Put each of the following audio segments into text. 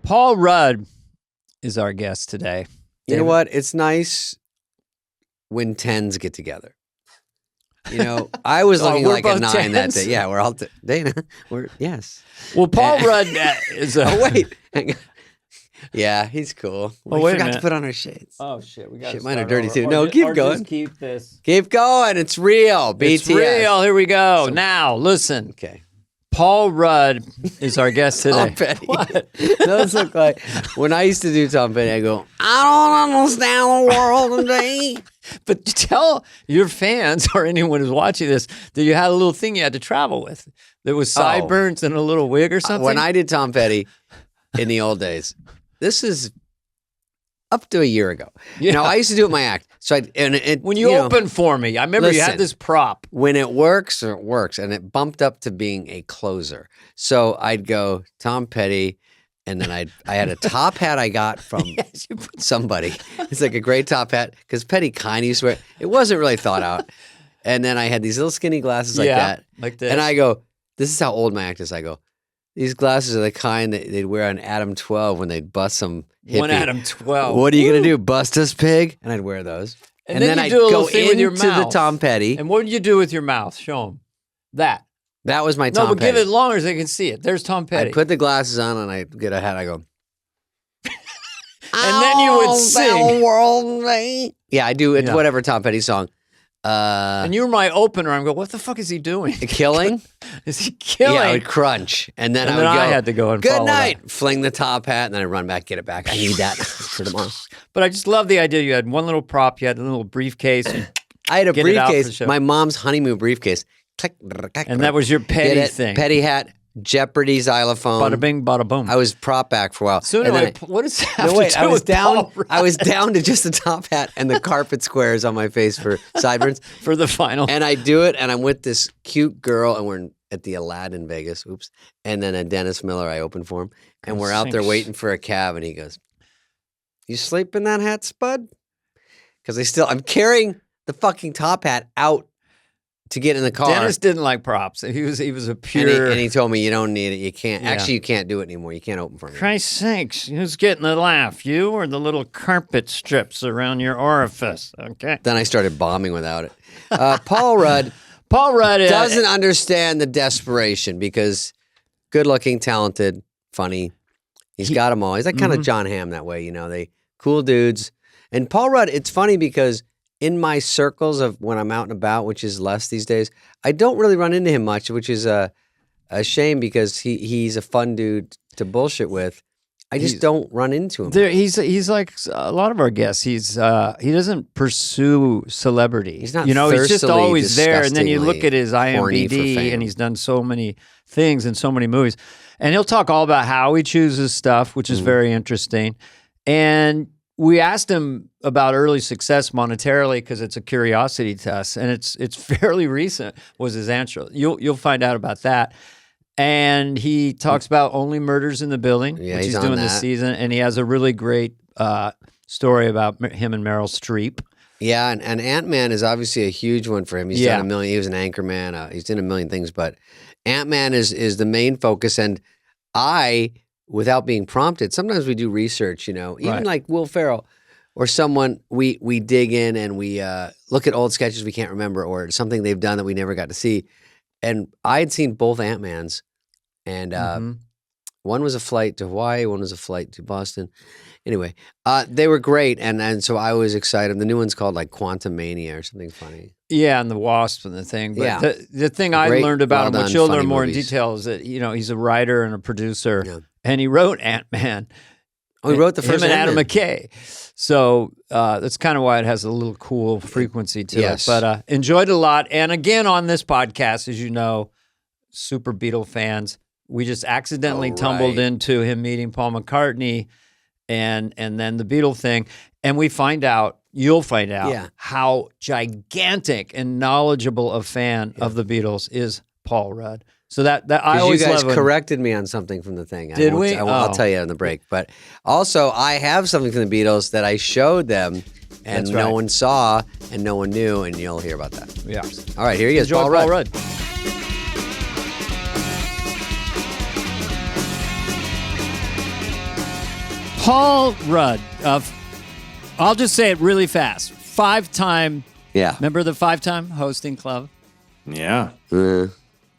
Paul Rudd is our guest today. You know what? It's nice when 10s get together. You know, I was looking like a 9 that day. Yeah, we're all Dana. Yes. Well, Paul Rudd is. Oh wait. Hang on. Yeah, he's cool. We forgot to put on our shades. Oh shit, we got. Shit, mine are dirty too. No, keep going. Just keep this. Keep going. It's real. BTS. It's real. Here we go. Now, listen. Okay. Paul Rudd is our guest today. Tom Petty. What? Those look like when I used to do Tom Petty. I go, I don't understand the world today. But tell your fans or anyone who's watching this that you had a little thing you had to travel with. There was sideburns and a little wig or something. When I did Tom Petty in the old days, this is up to a year ago. Yeah. Now I used to do it in my act. So when you opened for me, I remember you had this prop. When it works, it works, and it bumped up to being a closer. So I'd go Tom Petty, and then I had a top hat I got from somebody. It's like a great top hat because Petty kind of used to wear it. It wasn't really thought out. And then I had these little skinny glasses like that, like this. And I go, this is how old my act is. I go, these glasses are the kind that they'd wear on Adam 12 when they'd bust some hippie. One Adam 12. What are you going to do, bust us, pig? And I'd wear those. And then I'd go into the Tom Petty. And what did you do with your mouth? Show them. That was my Tom Petty. No, but give it longer so they can see it. There's Tom Petty. I'd put the glasses on and I'd get a hat. I go. And then you would sing. World, yeah, I do whatever Tom Petty song. And you were my opener. I'm going, what the fuck is he doing? Killing? Is he killing? Yeah, I would crunch. And then I had to go and good night. Fling the top hat, and then I'd run back, get it back. I need that for tomorrow. But I just love the idea. You had one little prop. You had a little briefcase. I had a briefcase, my mom's honeymoon briefcase. And that was your Petty thing. Petty hat. Jeopardy xylophone. Bada bing, bada boom. I was prop back for a while. So anyway, what is that? No, wait, I was down to just the top hat and the carpet squares on my face for sideburns. For the final. And I do it, and I'm with this cute girl, and we're at the Aladdin in Vegas. Oops. And then a Dennis Miller, I opened for him. And we're out there waiting for a cab, and he goes, you sleep in that hat, Spud? Because I'm carrying the fucking top hat out to get in the car. Dennis didn't like props. He was a pure. And he told me, you don't need it. You can't. Yeah. Actually, you can't do it anymore. You can't open for me. Christ's sakes. Who's getting the laugh? You or the little carpet strips around your orifice? Okay. Then I started bombing without it. Paul Rudd. Paul Rudd doesn't understand the desperation because good-looking, talented, funny. He's got them all. He's like kind of John Hamm that way, they cool dudes. And Paul Rudd, it's funny because in my circles of when I'm out and about, which is less these days, I don't really run into him much, which is a shame because he's a fun dude to bullshit with. I just don't run into him. He's like a lot of our guests. He doesn't pursue celebrity. He's not. He's just always there. And then you look at his IMDb, and he's done so many things in so many movies. And he'll talk all about how he chooses stuff, which is very interesting. And we asked him about early success monetarily because it's a curiosity to us, and it's fairly recent. Was his answer? You'll find out about that. And he talks about Only Murders in the Building, which he's doing this season, and he has a really great story about him and Meryl Streep. Yeah, and Ant-Man is obviously a huge one for him. He's done a million. He was an anchorman. He's done a million things, but Ant-Man is the main focus. And I, without being prompted, sometimes we do research. Even like Will Ferrell or someone, we dig in and we look at old sketches we can't remember or something they've done that we never got to see. And I had seen both Ant-Mans. And one was a flight to Hawaii, one was a flight to Boston. Anyway, they were great, and so I was excited. The new one's called like Quantum Mania or something funny. Yeah, and the Wasp and the thing. But the thing I learned about him, which you'll learn more in detail, is that he's a writer and a producer, and he wrote Ant-Man. Oh, he wrote the first Him and Ant-Man. Adam McKay. So that's kind of why it has a little cool frequency to it. But enjoyed it a lot. And again, on this podcast, as you know, super Beatle fans, we just accidentally tumbled into him meeting Paul McCartney and then the Beatle thing. And you'll find out how gigantic and knowledgeable a fan of the Beatles is Paul Rudd. So that I always you guys love corrected me on something from the thing. Did we? I'll tell you on the break. But also, I have something from the Beatles that I showed them, and no one saw, and no one knew, and you'll hear about that. Yeah. All right, here he is, Enjoy Paul Rudd. Paul Rudd, I'll just say it really fast. 5-time, remember the 5-time hosting club? Yeah. We're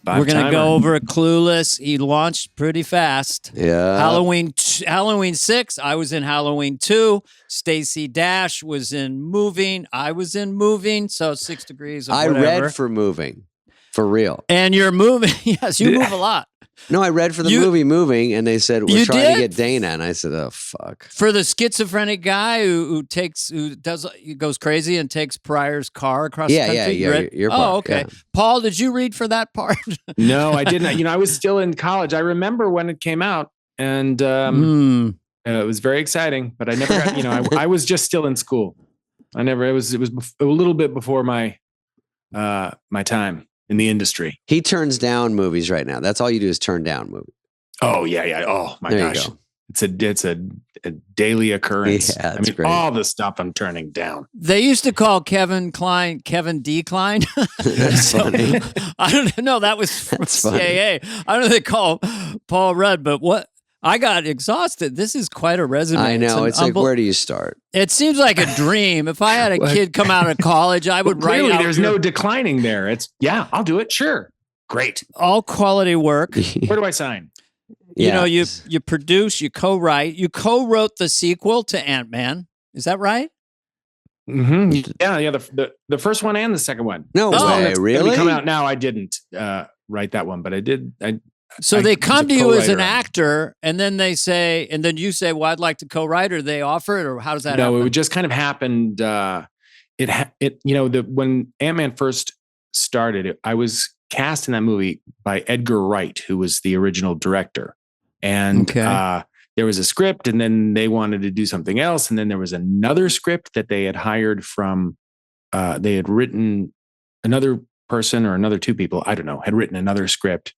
going to go over Clueless. He launched pretty fast. Yeah. Halloween 6, I was in Halloween 2. Stacey Dash was in Moving. I was in Moving, so 6 degrees of whatever. I read for Moving, for real. And you're moving. Yes, you move a lot. No, I read for the movie Moving, and they said, we're trying to get Dana. And I said, oh, fuck. For the schizophrenic guy who goes crazy and takes Pryor's car across the country? Yeah, your part. Oh, okay. Yeah. Paul, did you read for that part? No, I didn't. I was still in college. I remember when it came out, and it was very exciting, but I never got, I was just still in school. It was a little bit before my time in the industry. He turns down movies right now. That's all you do is turn down movies. Oh yeah. Oh my gosh. It's a daily occurrence. Yeah, that's great. All the stuff I'm turning down. They used to call Kevin Kline Kevin D. Klein. That's funny. I don't know. That was from CAA. I don't know if they call Paul Rudd, but what? I got exhausted. This is quite a resume. I know. It's like, where do you start? It seems like a dream. If I had a kid come out of college, I would write out. There's no declining there. I'll do it. Sure. Great. All quality work. Where do I sign? You produce, you co-write, you co-wrote the sequel to Ant-Man. Is that right? Mm-hmm. Yeah. The first one and the second one. No way. Really? Come out now. I didn't write that one, but I did. So they come to you as an actor, and then they say, and then you say, "Well, I'd like to co-write," or they offer it, or how does that happen? No, it just kind of happened. When Ant-Man first started, I was cast in that movie by Edgar Wright, who was the original director, and there was a script, and then they wanted to do something else, and then there was another script that they had hired from. They had written another person or another two people, I don't know, had written another script.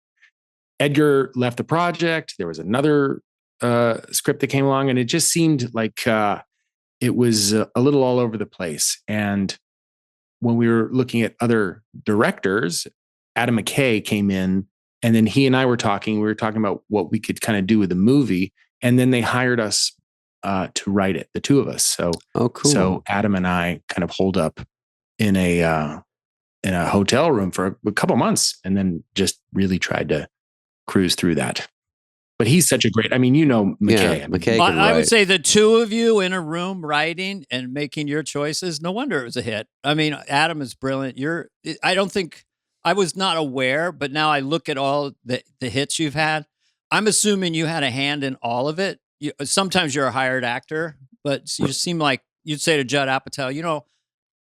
Edgar left the project. There was another script that came along, and it just seemed like it was a little all over the place. And when we were looking at other directors, Adam McKay came in, and then he and I were talking. We were talking about what we could kind of do with the movie, and then they hired us to write it, the two of us. So, cool. So Adam and I kind of holed up in a hotel room for a couple months, and then just really tried to cruise through that. But he's such a great, McKay. Yeah, McKay can I would say the two of you in a room writing and making your choices, no wonder it was a hit. Adam is brilliant. I was not aware, but now I look at all the hits you've had. I'm assuming you had a hand in all of it. Sometimes you're a hired actor, but you seem like you'd say to Judd Apatow,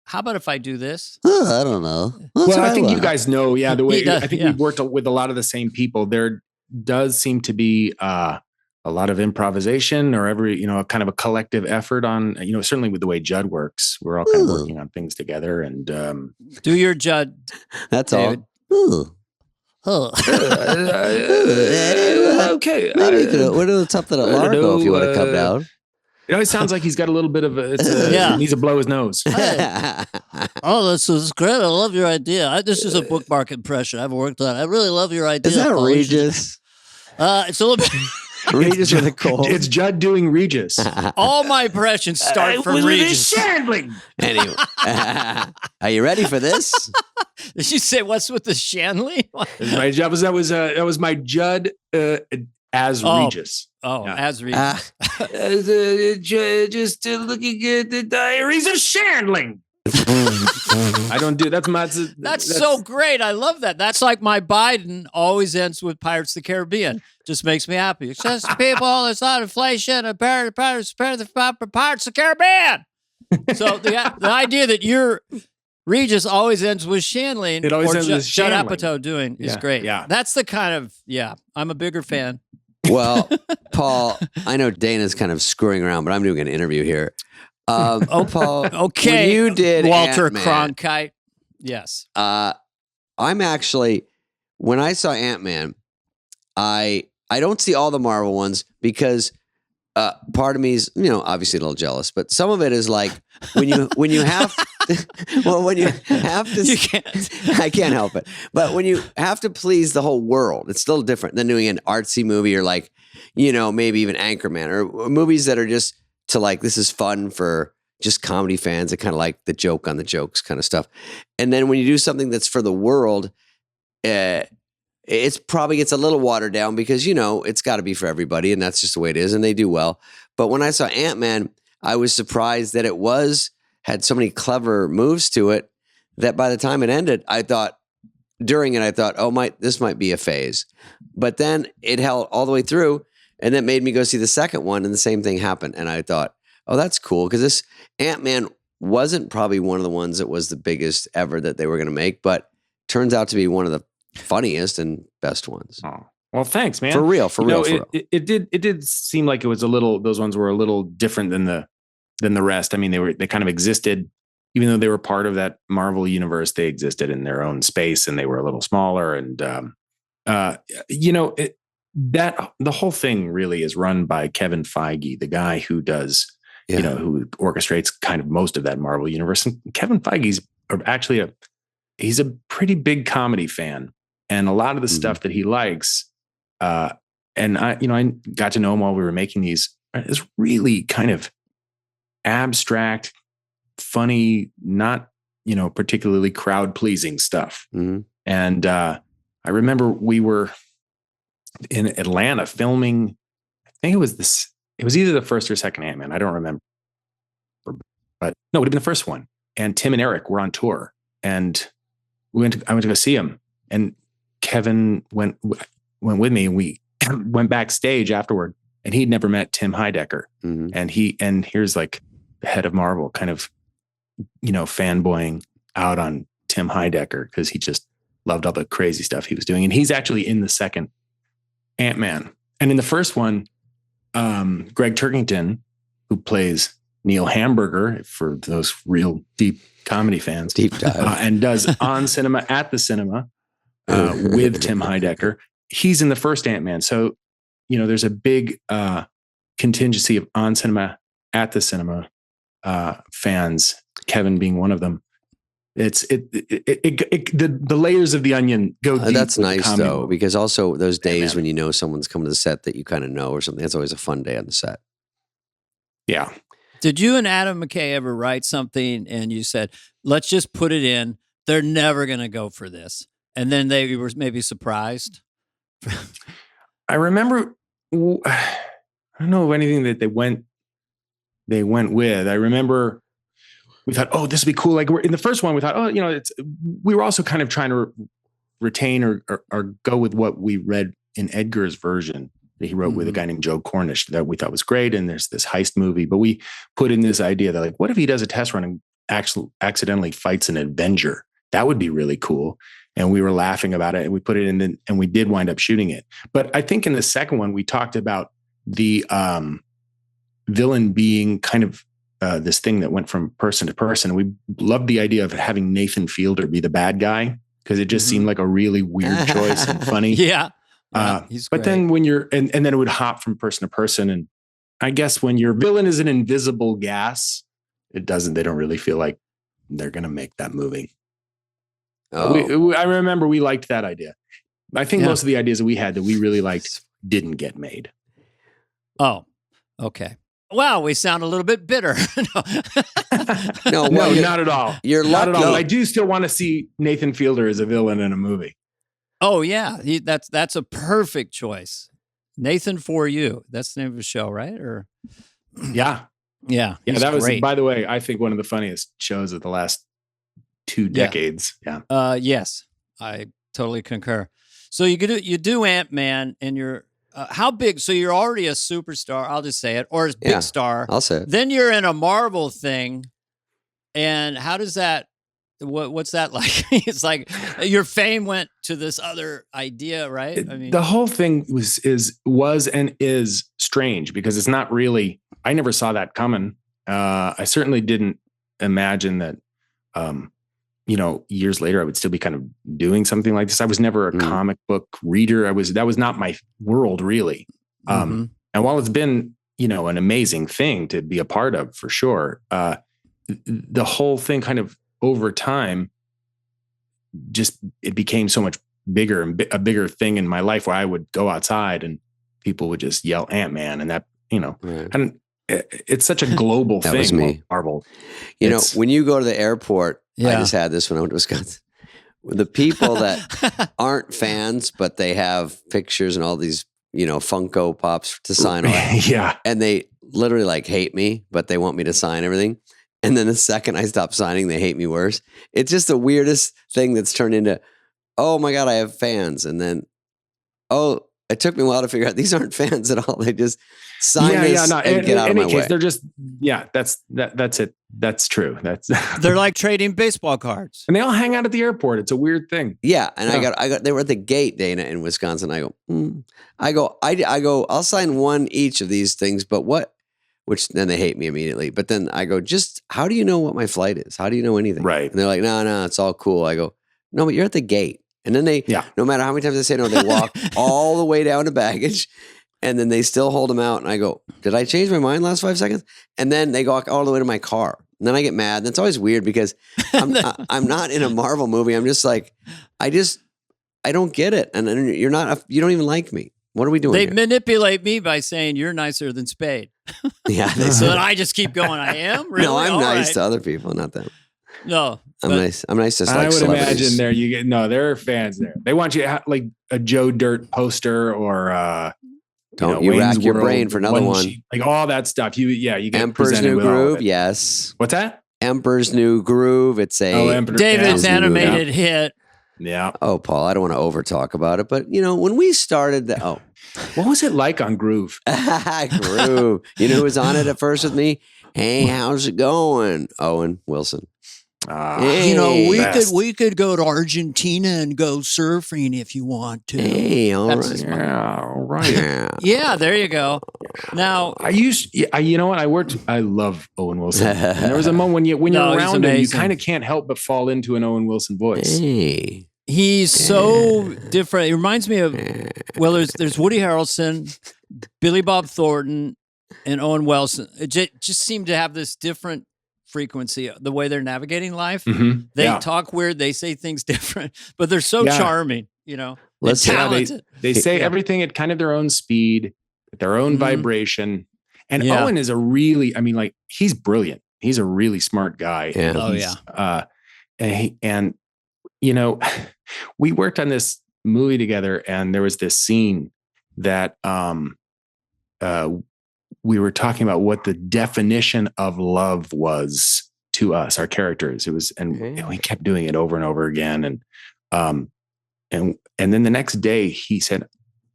how about if I do this? I don't know. I think you guys know, the way I think we've worked with a lot of the same people. There does seem to be a lot of improvisation or kind of a collective effort on, certainly with the way Judd works. We're all kind of working on things together and do your Judd. That's David. all. Okay. Maybe what are something at Largo if you want to come down? It sounds like he's got a little bit of he needs to blow his nose. Oh, this is great. I love your idea. This is a bookmark impression I've worked on. I really love your idea. Is that Regis? It's a little bit. Regis with a cold. It's Judd doing Regis. All my impressions start from Regis. Shandling. Anyway, are you ready for this? Did you say what's with the Shanley? That was my Judd as Regis. Oh, yeah. As Regis. Just looking at the diaries of Shandling. I don't do that's so great. I love that. That's like my Biden always ends with Pirates of the Caribbean. Just makes me happy. It's just people, it's not inflation. Pirates of the Caribbean. So the idea that your Regis always ends with Shandling. It always ends with Judd Shandling. Apatow doing is great. Yeah. That's the kind of I'm a bigger fan. Well, Paul, I know Dana's kind of screwing around, but I'm doing an interview here. Paul, okay. When you did Walter Ant-Man, Cronkite. Yes. I'm actually, when I saw Ant-Man, I don't see all the Marvel ones because part of me is, obviously a little jealous, but some of it is like when you have when you have to, you can't. I can't help it. But when you have to please the whole world, it's still different than doing an artsy movie or like maybe even Anchorman or movies that are just to like, this is fun for just comedy fans that kind of like the joke on the jokes kind of stuff. And then when you do something that's for the world, it's probably gets a little watered down because, it's got to be for everybody and that's just the way it is. And they do well. But when I saw Ant-Man, I was surprised that it had so many clever moves to it that by the time it ended, I thought, this might be a phase. But then it held all the way through and that made me go see the second one and the same thing happened. And I thought, oh, that's cool. Because this Ant-Man wasn't probably one of the ones that was the biggest ever that they were going to make, but turns out to be one of the funniest and best ones. Oh, well, thanks, man. For real. It did seem like it was those ones were a little different than the rest. I mean, they kind of existed, even though they were part of that Marvel universe, they existed in their own space and they were a little smaller. And, the whole thing really is run by Kevin Feige, the guy who does, who orchestrates kind of most of that Marvel universe. And Kevin Feige's actually he's a pretty big comedy fan, and a lot of the stuff that he likes, and I got to know him while we were making these, is really kind of abstract, funny, not, particularly crowd pleasing stuff. Mm-hmm. And I remember we were in Atlanta filming, I think it was either the first or second Ant-Man. I don't remember, but no, it would have been the first one. And Tim and Eric were on tour and I went to go see him, and Kevin went with me, and we went backstage afterward, and he'd never met Tim Heidecker. Mm-hmm. And here's like the head of Marvel kind of, fanboying out on Tim Heidecker because he just loved all the crazy stuff he was doing. And he's actually in the second Ant-Man. And in the first one, Greg Turkington, who plays Neil Hamburger, for those real deep comedy fans, deep dive, and does On Cinema at the Cinema with Tim Heidecker. He's in the first Ant-Man. So, there's a big contingency of On Cinema at the Cinema fans, Kevin being one of them. The layers of the onion go deep. That's nice though, because also those days when someone's coming to the set that you kind of know or something, that's always a fun day on the set. Yeah. Did you and Adam McKay ever write something and you said, let's just put it in, they're never going to go for this, and then they were maybe surprised? I remember, I don't know anything that they went with. I remember we thought, oh, this would be cool. Like we're in the first one, we thought, oh, we were also kind of trying to retain or go with what we read in Edgar's version that he wrote with a guy named Joe Cornish that we thought was great. And there's this heist movie, but we put in this idea that like, what if he does a test run and actually accidentally fights an Avenger? That would be really cool. And we were laughing about it, and we put it in, and we did wind up shooting it. But I think in the second one, we talked about the villain being kind of this thing that went from person to person. We loved the idea of having Nathan Fielder be the bad guy because it just seemed like a really weird choice and funny. Yeah. But then when you're, and then it would hop from person to person. And I guess when your villain is an invisible gas, they don't really feel like they're going to make that movie. Oh. I remember we liked that idea. I think most of the ideas that we had that we really liked didn't get made. Oh, okay. Wow, we sound a little bit bitter. No, not at all. You're lucky. Not at all. I do still want to see Nathan Fielder as a villain in a movie. Oh yeah, that's a perfect choice. Nathan For You. That's the name of the show, right? Or yeah. That was great. By the way, I think one of the funniest shows of the last 2 decades. Yeah. Yes, I totally concur. So you do Ant-Man, and you're how big? So you're already a superstar. I'll just say it, or a big star. I'll say it. Then you're in a Marvel thing, and how does that? What's that like? It's like your fame went to this other idea, right? I mean, the whole thing was and is strange because it's not really. I never saw that coming. I certainly didn't imagine that. Years later, I would still be kind of doing something like this. I was never a comic book reader. That was not my world really. And while it's been, an amazing thing to be a part of for sure, the whole thing kind of over time, it became so much bigger and a bigger thing in my life where I would go outside and people would just yell Ant-Man, and that, Right. and it's such a global That thing. was me. Marvel. You know, when you go to the airport, Yeah. I just had this when I went to Wisconsin. The people that aren't fans, but they have pictures and all these, Funko Pops to sign on. Yeah. And they literally like hate me, but they want me to sign everything. And then the second I stop signing, they hate me worse. It's just the weirdest thing that's turned into, oh my God, I have fans. And then, oh, it took me a while to figure out these aren't fans at all. They just sign this and get out of my way. They're just, that's it. That's true. They're like trading baseball cards. And they all hang out at the airport. It's a weird thing. Yeah. And I got, they were at the gate, Dana, in Wisconsin. I go, I'll sign one each of these things, but what? Which then they hate me immediately. But then I go, just how do you know what my flight is? How do you know anything? Right. And they're like, no, it's all cool. I go, no, but you're at the gate. And then they, no matter how many times they say no, they walk all the way down to baggage. And then they still hold them out. And I go, did I change my mind last 5 seconds? And then they go all the way to my car. And then I get mad. And it's always weird because I'm not in a Marvel movie. I'm just like, I don't get it. And then you don't even like me. What are we doing? They here? manipulate me by saying you're nicer than Spade. Yeah. So that I just keep going. I am? Really? No, I'm all nice right. to other people, not them. No. I'm nice. I'm nice to like I would celebrities. imagine there are fans there. They want you to have like a Joe Dirt poster or don't you rack your brain for another one. Like all that stuff. You get Emperor's New Groove. Yes. What's that? Emperor's New Groove. It's a David's animated hit. Yeah. Oh, Paul, I don't want to over talk about it, but when we started what was it like on Groove? Groove. You know who was on it at first with me? Hey, how's it going? Owen Wilson. We could go to Argentina and go surfing if you want to. Hey, all right. Yeah, all right. Yeah, there you go. Now I love Owen Wilson. And there was a moment when you're around him, you kind of can't help but fall into an Owen Wilson voice. Hey. He's so different. It reminds me of, there's Woody Harrelson, Billy Bob Thornton, and Owen Wilson. It just seemed to have this different frequency, the way they're navigating life. Mm-hmm. They talk weird. They say things different, but they're so charming, Let's talented. They say everything at kind of their own speed, at their own vibration. And Owen is he's brilliant. He's a really smart guy. Yeah. And we worked on this movie together, and there was this scene that we were talking about what the definition of love was to us, our characters. It was, and we kept doing it over and over again. And then the next day he said,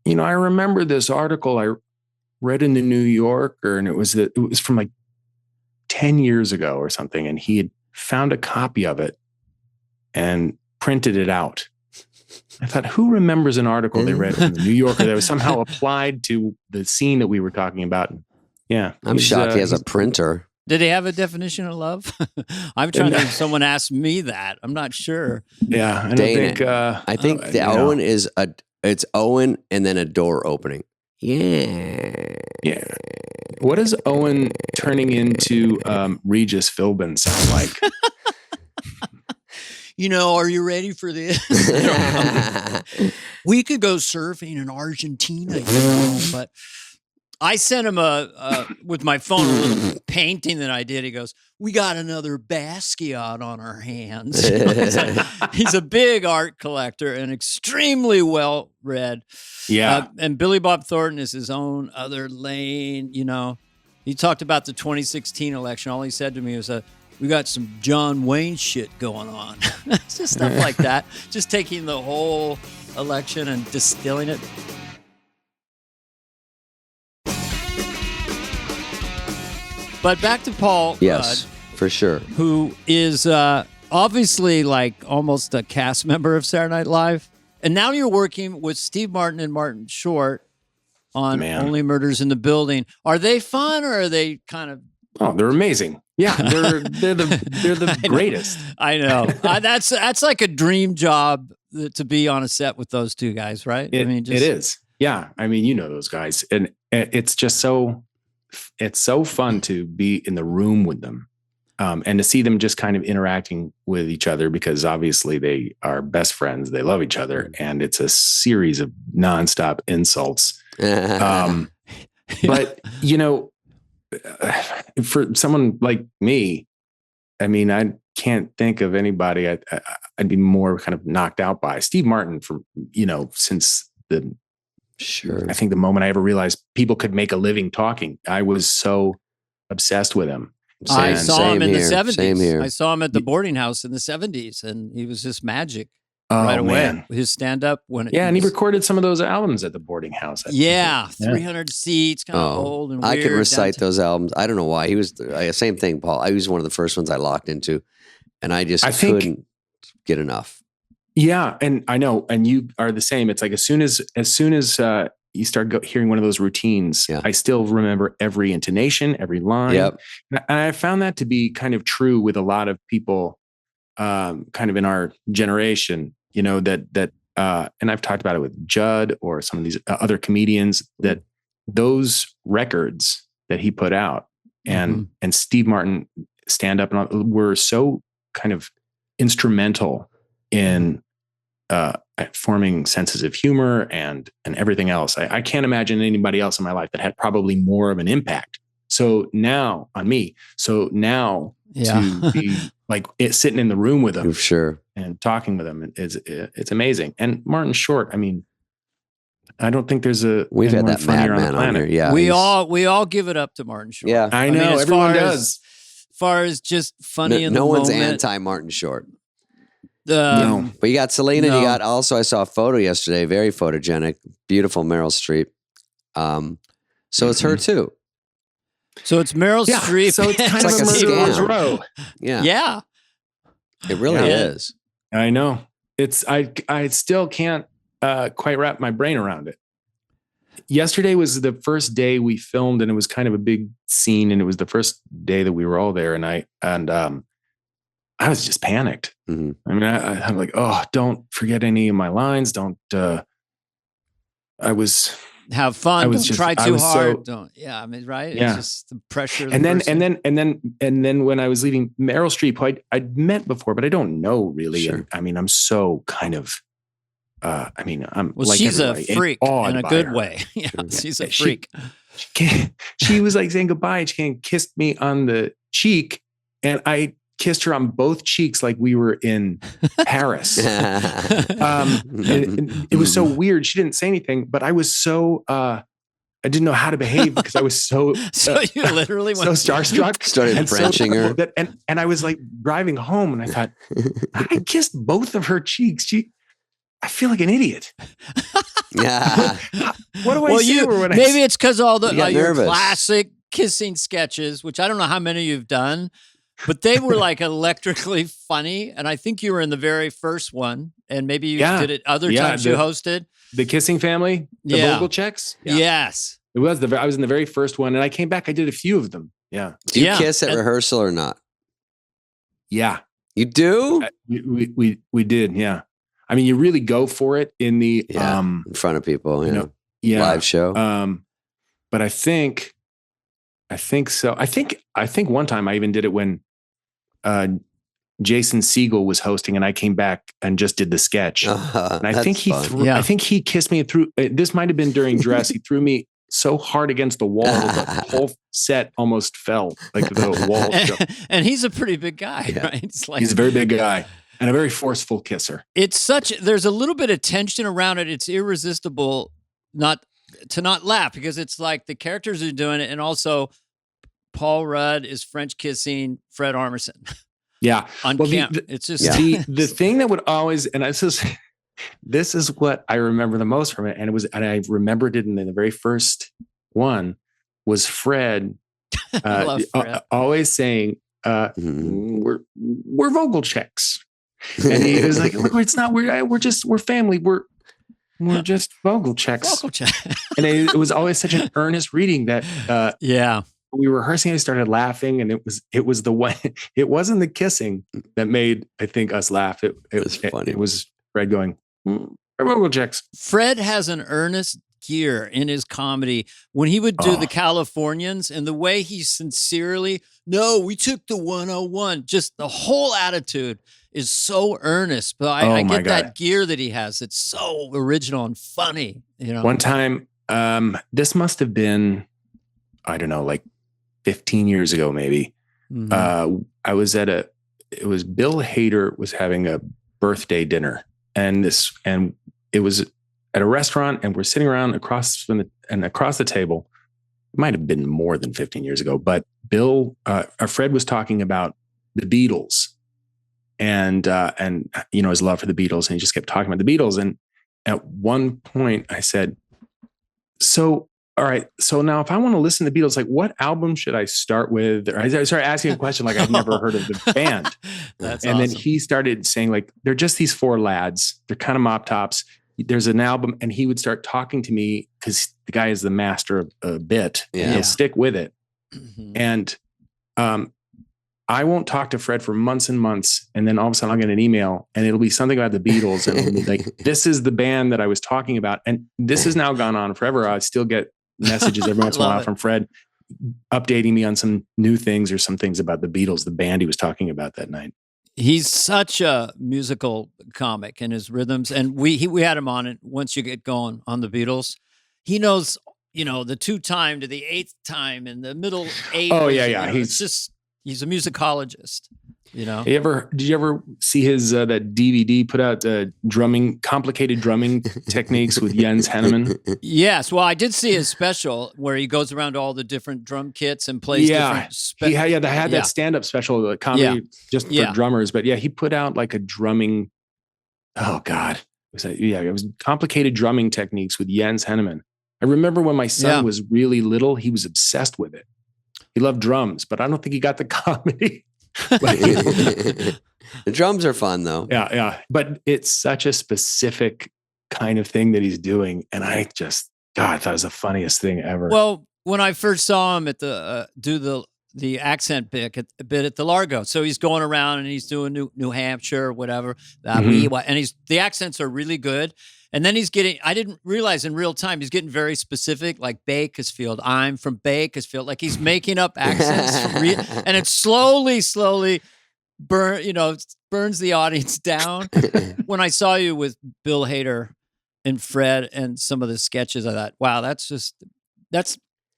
I remember this article I read in the New Yorker, and it was from like 10 years ago or something. And he had found a copy of it and printed it out. I thought, who remembers an article they read in the New Yorker that was somehow applied to the scene that we were talking about? Yeah. I'm shocked he has a printer. Did he have a definition of love? I'm trying to, if someone asked me that, I'm not sure. Yeah. I think Owen is it's Owen and then a door opening. Yeah. Yeah. What does Owen turning into Regis Philbin sound like? Are you ready for this? We could go surfing in Argentina, but I sent him with my phone, a little painting that I did. He goes, we got another Basquiat on our hands. He's a big art collector and extremely well-read. Yeah. And Billy Bob Thornton is his own other lane, He talked about the 2016 election. All he said to me was, we got some John Wayne shit going on. It's just stuff like that. Just taking the whole election and distilling it. But back to Paul. Yes, for sure. Who is obviously like almost a cast member of Saturday Night Live. And now you're working with Steve Martin and Martin Short on Only Murders in the Building. Are they fun, or are they kind of... Oh, they're amazing. Yeah, they're the greatest. I know. That's like a dream job to be on a set with those two guys, right? It is. Yeah, those guys, and it's just it's so fun to be in the room with them, and to see them just kind of interacting with each other, because obviously they are best friends. They love each other, and it's a series of nonstop insults. But, for someone like me, I mean, I can't think of anybody I'd be more kind of knocked out by. Steve Martin, since I think the moment I ever realized people could make a living talking, I was so obsessed with him. I saw him in the 70s. Same here. I saw him at the boarding house in the 70s, and he was just magic right away. Man. His stand-up. And he recorded some of those albums at the boarding house. 300 seats, kind of old and weird. I could recite those albums. I don't know why. He was same thing, Paul. I was one of the first ones I locked into, and I couldn't get enough. Yeah, and I know, and you are the same. It's like as soon as you start hearing one of those routines, I still remember every intonation, every line. Yep. And I found that to be kind of true with a lot of people, kind of in our generation. And I've talked about it with Judd or some of these other comedians, that those records that he put out and Steve Martin stand up and were so kind of instrumental in forming senses of humor and everything else. I can't imagine anybody else in my life that had probably more of an impact. So now on me, to be like sitting in the room with him, sure, and talking with him, it's amazing. And Martin Short, I mean, I don't think there's we've had that madman on here. Yeah, we all give it up to Martin Short. Yeah, I know, mean, everyone does. As far as just funny in the moment. No one's anti Martin Short. No, but you got Selena. And you got also. I saw a photo yesterday, very photogenic, beautiful Meryl Streep. So it's her too. So it's Meryl Streep. So it's kind of like a murderer's row. Yeah. It really is. I know. I still can't quite wrap my brain around it. Yesterday was the first day we filmed, and it was kind of a big scene, and it was the first day that we were all there, and I was just panicked. Mm-hmm. I mean, I'm like, oh, don't forget any of my lines. Don't. Have fun. Don't try too hard. I mean, right? Yeah. It's just the pressure. And then when I was leaving, Meryl Streep, who I'd met before, but I don't know really. Sure. And, I mean, I'm so kind of. I'm like she's a freak in a good her. way. Yeah, she's a freak. She was like saying goodbye. She kissed me on the cheek, and I kissed her on both cheeks like we were in Paris. It was so weird. She didn't say anything, but I was so I didn't know how to behave because I was so you literally went so starstruck. Started Frenching her. And I was like driving home, and I thought, I kissed both of her cheeks. I feel like an idiot. Yeah. What do I say? Maybe it's because all the your nervous. classic kissing sketches, which I don't know how many you've done, but they were like electrically funny. And I think you were in the very first one, and maybe you did it other times you hosted. The Kissing Family, the Vogel checks. Yeah. Yes. It was I was in the very first one, and I came back. I did a few of them. Yeah. Do you kiss at rehearsal or not? Yeah. You do? We did. Yeah. I mean, you really go for it in the in front of people, live show. But I think so. I think one time I even did it when Jason Segel was hosting, and I came back and just did the sketch. And I think I think he kissed me through. This might have been during dress. He threw me so hard against the wall that the whole set almost fell, like the wall. And he's a pretty big guy, right? He's a very big guy. And a very forceful kisser. There's a little bit of tension around it. It's irresistible not to laugh, because it's like the characters are doing it. And also Paul Rudd is French kissing Fred Armisen. Yeah. On camera. It's just the thing that would always, and this is what I remember the most from it. And I remembered it in the very first one was Fred, always saying, we're Vogel checks. And he was like, "Look, it's not. We're family. We're just Vogel checks." And it was always such an earnest reading that. We were rehearsing. I started laughing, and it was the one. It wasn't the kissing that made, I think, us laugh. It was funny. It was Fred going, Vogel checks. Fred has an earnest gear in his comedy when he would do the Californians, and the way he sincerely, no, we took the 101. Just the whole attitude is so earnest, but I get that gear that he has. It's so original and funny. One time This must have been, I don't know, like 15 years ago, maybe. I was at it was Bill Hader was having a birthday dinner, and it was at a restaurant, and we're sitting around across the table. It might have been more than 15 years ago, but Fred was talking about the Beatles and his love for the Beatles. And he just kept talking about the Beatles. And at one point I said, all right, so now if I want to listen to the Beatles, like what album should I start with? Or I started asking a question like I'd never heard of the band. That's and awesome. Then he started saying like, they're just these four lads. They're kind of mop tops. There's an album, and he would start talking to me because the guy is the master of a bit. Yeah. And he'll stick with it. Mm-hmm. And I won't talk to Fred for months and months. And then all of a sudden I'll get an email and it'll be something about the Beatles. And it'll be like, this is the band that I was talking about. And this has now gone on forever. I still get messages every once in a while from Fred updating me on some new things or some things about the Beatles, the band he was talking about that night. He's such a musical comic in his rhythms. And we had him on it. Once you get going on the Beatles, he knows, the 2 time to the 8th time and the middle 8. Oh yeah. He's a musicologist, Did you ever see his that DVD put out complicated drumming techniques with Jens Henneman? Yes. Well, I did see his special where he goes around to all the different drum kits and plays different they had that stand-up special comedy just for drummers. But he put out like a drumming. Oh God. It was complicated drumming techniques with Jens Henneman. I remember when my son was really little, he was obsessed with it. He loved drums, but I don't think he got the comedy. The drums are fun though. Yeah. But it's such a specific kind of thing that he's doing. And I thought it was the funniest thing ever. Well, when I first saw him at do the accent bit at the Largo. So he's going around and he's doing New Hampshire, whatever. And the accents are really good. And then I didn't realize in real time, he's getting very specific, like Bakersfield. I'm from Bakersfield. Like he's making up accents. And it slowly burns the audience down. When I saw you with Bill Hader and Fred and some of the sketches, I thought, wow, that's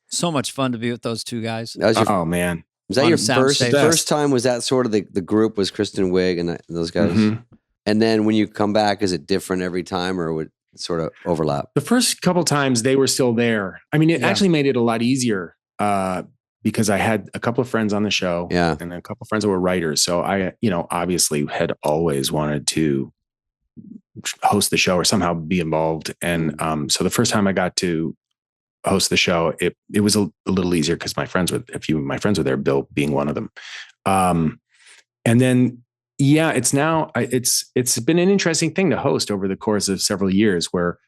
so much fun to be with those two guys. Oh man. Was that your first time? Was that sort of the group was Kristen Wiig and those guys? Mm-hmm. And then when you come back, is it different every time or would it sort of overlap? The first couple times they were still there. I mean, it actually made it a lot easier because I had a couple of friends on the show and a couple of friends that were writers. So I, obviously had always wanted to host the show or somehow be involved. And so the first time I got to host the show, it was a little easier because a few of my friends were there, Bill being one of them. And then, it's been an interesting thing to host over the course of several years where,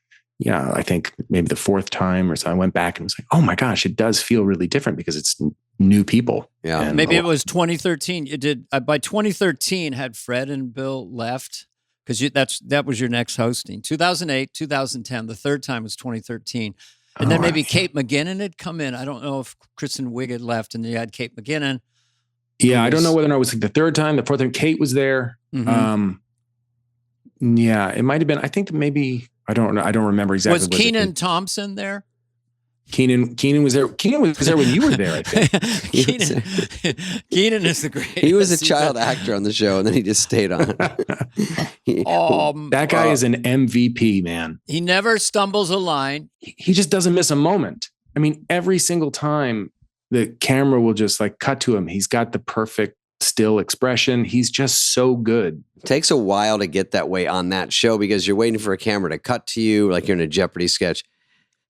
I think maybe the 4th time or so I went back and was like, oh my gosh, it does feel really different because it's new people. Yeah. And maybe it was 2013. You did by 2013 had Fred and Bill left because that was your next hosting. 2008, 2010. The 3rd time was 2013. And then maybe Kate McGinnon had come in. I don't know if Kristen Wiig had left and you had Kate McGinnon. Yeah, I don't know whether or not it was like the 3rd time, the 4th time. Kate was there. Mm-hmm. It might have been. I think maybe I don't know. I don't remember exactly. Was Kenan Thompson there? Kenan was there. Kenan was there when you were there, I think. Kenan is the greatest. He was a child actor on the show, and then he just stayed on. That guy is an MVP, man. He never stumbles a line. He just doesn't miss a moment. I mean, every single time the camera will just like cut to him. He's got the perfect still expression. He's just so good. It takes a while to get that way on that show because you're waiting for a camera to cut to you, like you're in a Jeopardy sketch.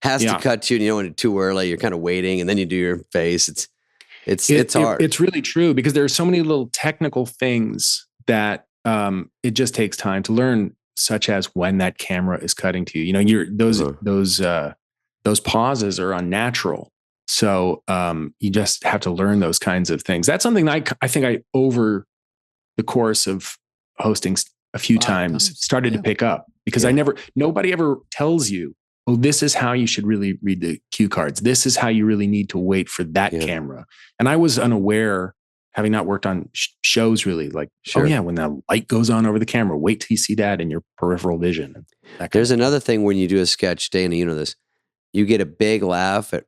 Has to cut to you, and you don't want it too early. You're kind of waiting, and then you do your face. It's hard. It's really true because there are so many little technical things that it just takes time to learn, such as when that camera is cutting to you. Those pauses are unnatural. So you just have to learn those kinds of things. That's something that I think over the course of hosting a few times started to pick up because nobody ever tells you, oh, this is how you should really read the cue cards. This is how you really need to wait for that camera. And I was unaware, having not worked on shows really, like, when that light goes on over the camera, wait till you see that in your peripheral vision. There's another thing when you do a sketch, Dana, you know this. you get a big laugh at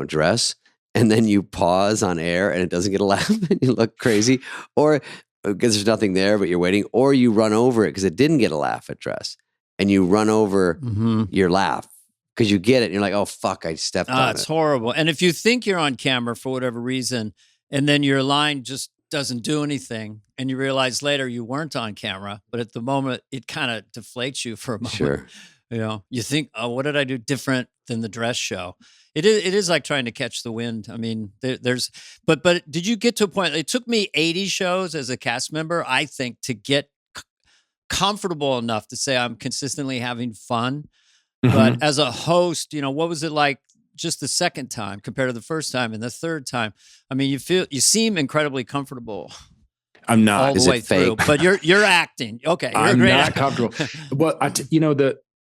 dress, and then you pause on air and it doesn't get a laugh and you look crazy, or because there's nothing there but you're waiting, or you run over it because it didn't get a laugh at dress, and you run over your laugh because you get it and you're like, oh fuck, I stepped on it. It's horrible. And if you think you're on camera for whatever reason, and then your line just doesn't do anything, and you realize later you weren't on camera, but at the moment it kind of deflates you for a moment. Sure. You think, oh, what did I do different than the dress show? It is like trying to catch the wind. I mean, but did you get to a point? It took me 80 shows as a cast member, I think, to get comfortable enough to say I'm consistently having fun. But as a host, what was it like just the second time compared to the first time and the third time? I mean, you seem incredibly comfortable. I'm not all the way through, but you're acting. Okay, you're I'm great not actor. comfortable. Well,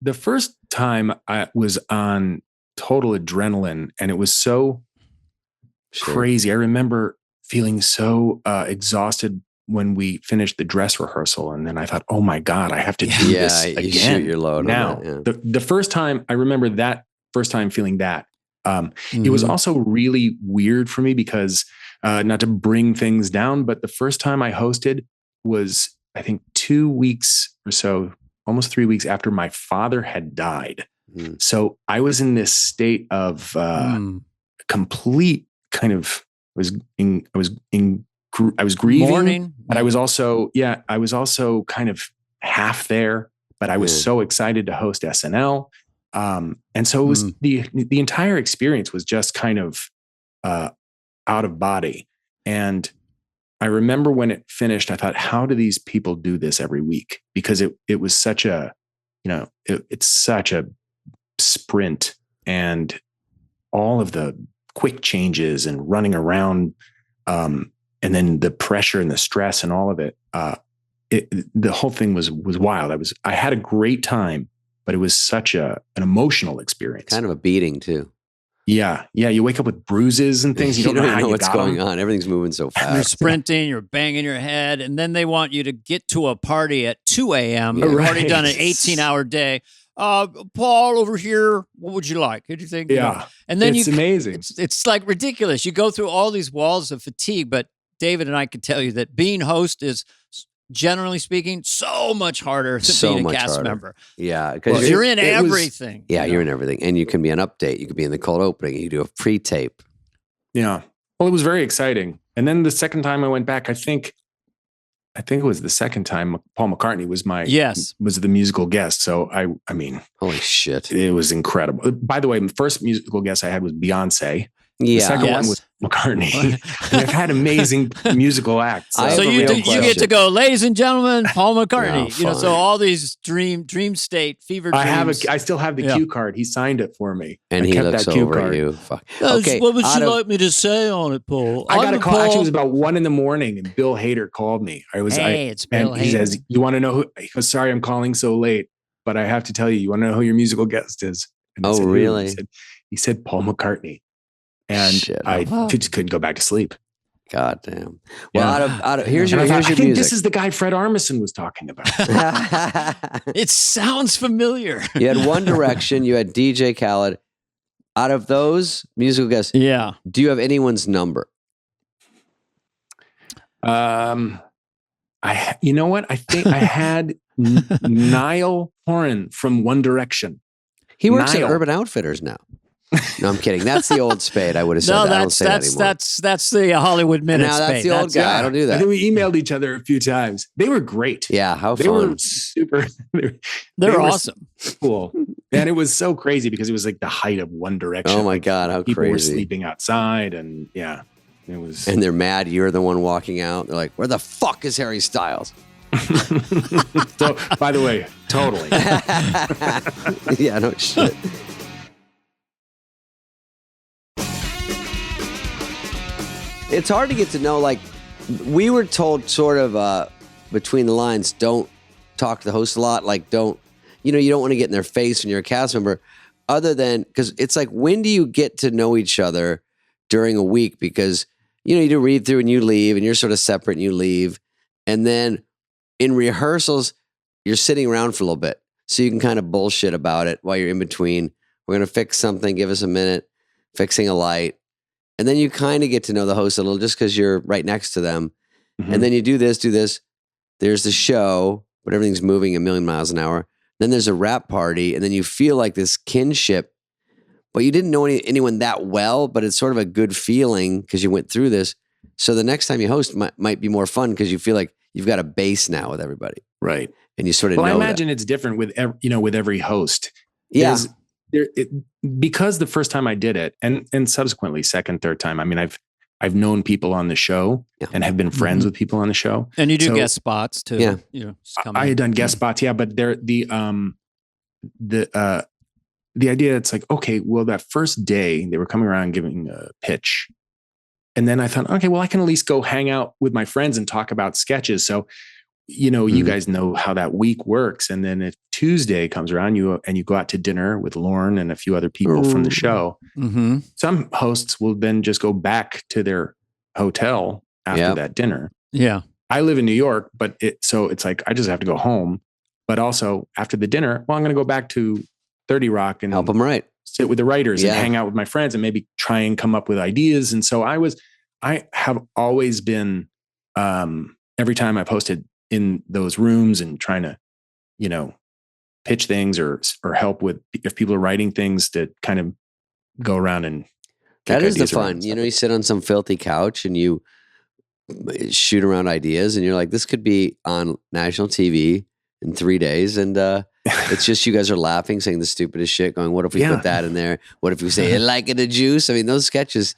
the first time I was on total adrenaline, and it was so crazy. I remember feeling so exhausted when we finished the dress rehearsal, and then I thought, "Oh my God, I have to do this again." You shoot your load now. on that, The first time, I remember that first time feeling that. It was also really weird for me because not to bring things down, but the first time I hosted was, I think, 2 weeks or so, almost 3 weeks after my father had died. So I was in this state of complete kind of I was grieving, mourning, but I was also kind of half there. But I was so excited to host SNL, and so it was the entire experience was just kind of out of body. And I remember when it finished, I thought, how do these people do this every week? Because it was such a, it's such a sprint, and all of the quick changes and running around, and then the pressure and the stress and all of it. The whole thing was wild. I had a great time, but it was such an emotional experience. kind of a beating too. Yeah. You wake up with bruises and things. You don't know what's going on. Everything's moving so fast. You're sprinting, you're banging your head, and then they want you to get to a party at 2 a.m. You've already done an 18-hour day. Paul, over here, what would you like? What do you think? Yeah. And then it's amazing. It's like ridiculous. You go through all these walls of fatigue, but David and I can tell you that being host is, generally speaking, so much harder than being a cast member. Yeah, because you're in everything. You're in everything. And you can be an update. You could be in the cold opening. You do a pre-tape. Yeah. Well, it was very exciting. And then the second time I went back, I think it was the second time, Paul McCartney was was the musical guest. So I mean, holy shit. It was incredible. By the way, the first musical guest I had was Beyonce. Yeah. The second one was McCartney. And I've had amazing musical acts. So you get to go, ladies and gentlemen, Paul McCartney. So all these dream state, fever dreams. I still have the cue card. He signed it for me. And he looks over at you. Fuck. Okay. What would you like me to say on it, Paul? I got a call. Actually, it was about 1 a.m, and Bill Hader called me. It's Bill Hader. He says, "You want to know who?" He goes, "Sorry, I'm calling so late, but I have to tell you. You want to know who your musical guest is?" And I said, really? He said Paul McCartney. And I just couldn't go back to sleep. God damn. Well, here's your music. I think this is the guy Fred Armisen was talking about. It sounds familiar. You had One Direction. You had DJ Khaled. Out of those musical guests, do you have anyone's number? You know what? I think I had Niall Horan from One Direction. He works at Urban Outfitters now. No, I'm kidding. That's the old Spade. I would have said that. I don't say that anymore. That's the Hollywood Minute. No, that's the old guy. I don't do that. I think we emailed each other a few times. They were great. Yeah, how fun. They were super. They were awesome. Cool. And it was so crazy because it was like the height of One Direction. Oh my God, how people crazy. People were sleeping outside, and it was. And they're mad you're the one walking out. They're like, "Where the fuck is Harry Styles?" So, by the way, totally. Yeah, no shit. It's hard to get to know, like, we were told sort of between the lines, don't talk to the host a lot. Like, you don't want to get in their face when you're a cast member, other than, because it's like, when do you get to know each other during a week? Because, you do read through and you leave, and you're sort of separate and you leave. And then in rehearsals, you're sitting around for a little bit. So you can kind of bullshit about it while you're in between. We're going to fix something. Give us a minute. Fixing a light. And then you kind of get to know the host a little just because you're right next to them. Mm-hmm. And then you do this. There's the show, but everything's moving a million miles an hour. Then there's a wrap party. And then you feel like this kinship, but you didn't know anyone that well, but it's sort of a good feeling because you went through this. So the next time you host might be more fun because you feel like you've got a base now with everybody. Right. And you sort of know I imagine that. It's different with every host. Yeah. Because the first time I did it and subsequently second, third time, I mean, I've known people on the show and have been friends with people on the show. And you do guest spots too. Yeah. I had done guest spots. Yeah. But the idea, it's like, okay, well, that first day they were coming around giving a pitch. And then I thought, okay, well, I can at least go hang out with my friends and talk about sketches. So, you guys know how that week works. And then if Tuesday comes around, you go out to dinner with Lorne and a few other people from the show. Mm-hmm. Some hosts will then just go back to their hotel after that dinner. Yeah. I live in New York, but it's like, I just have to go home. But also after the dinner, well, I'm going to go back to 30 Rock and help them write. Sit with the writers and hang out with my friends and maybe try and come up with ideas. And so I have always been, every time I posted in those rooms and trying to, pitch things or help with, if people are writing things, to kind of go around and that is the fun. You sit on some filthy couch and you shoot around ideas and you're like, this could be on national TV in 3 days. And, it's just you guys are laughing, saying the stupidest shit, going, what if we put that in there? What if we say it like in a juice? I mean, those sketches,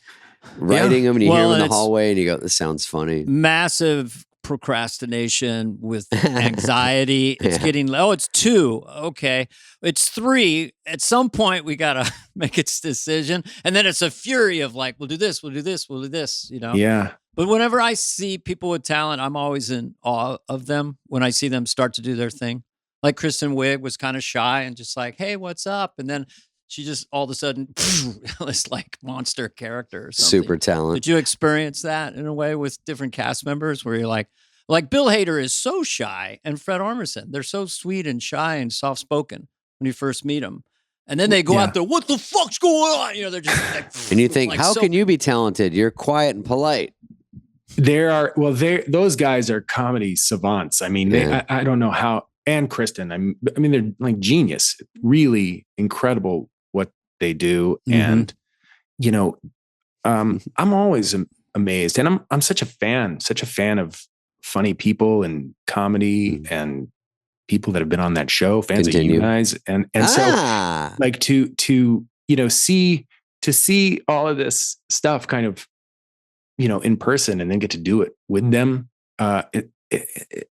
writing them and you hear them in the hallway and you go, this sounds funny. Massive procrastination with anxiety. It's getting, it's 2. Okay. It's 3. At some point we got to make its decision. And then it's a fury of like, we'll do this, we'll do this, we'll do this, Yeah. But whenever I see people with talent, I'm always in awe of them when I see them start to do their thing. Like Kristen Wiig was kind of shy and just like, hey, what's up? And then she just all of a sudden, this like monster character or something. Super talent. Did you experience that in a way with different cast members where you're like Bill Hader is so shy and Fred Armisen, they're so sweet and shy and soft-spoken when you first meet them. And then they go out there, what the fuck's going on? They're just like, and you think, how can you be talented? You're quiet and polite. Those guys are comedy savants. I mean, I don't know how. And Kristen, I mean, they're like genius, really incredible what they do. Mm-hmm. And, I'm always amazed, and I'm such a fan of funny people and comedy and people that have been on that show, fans of you guys. And so like to see all of this stuff kind of, in person and then get to do it with them.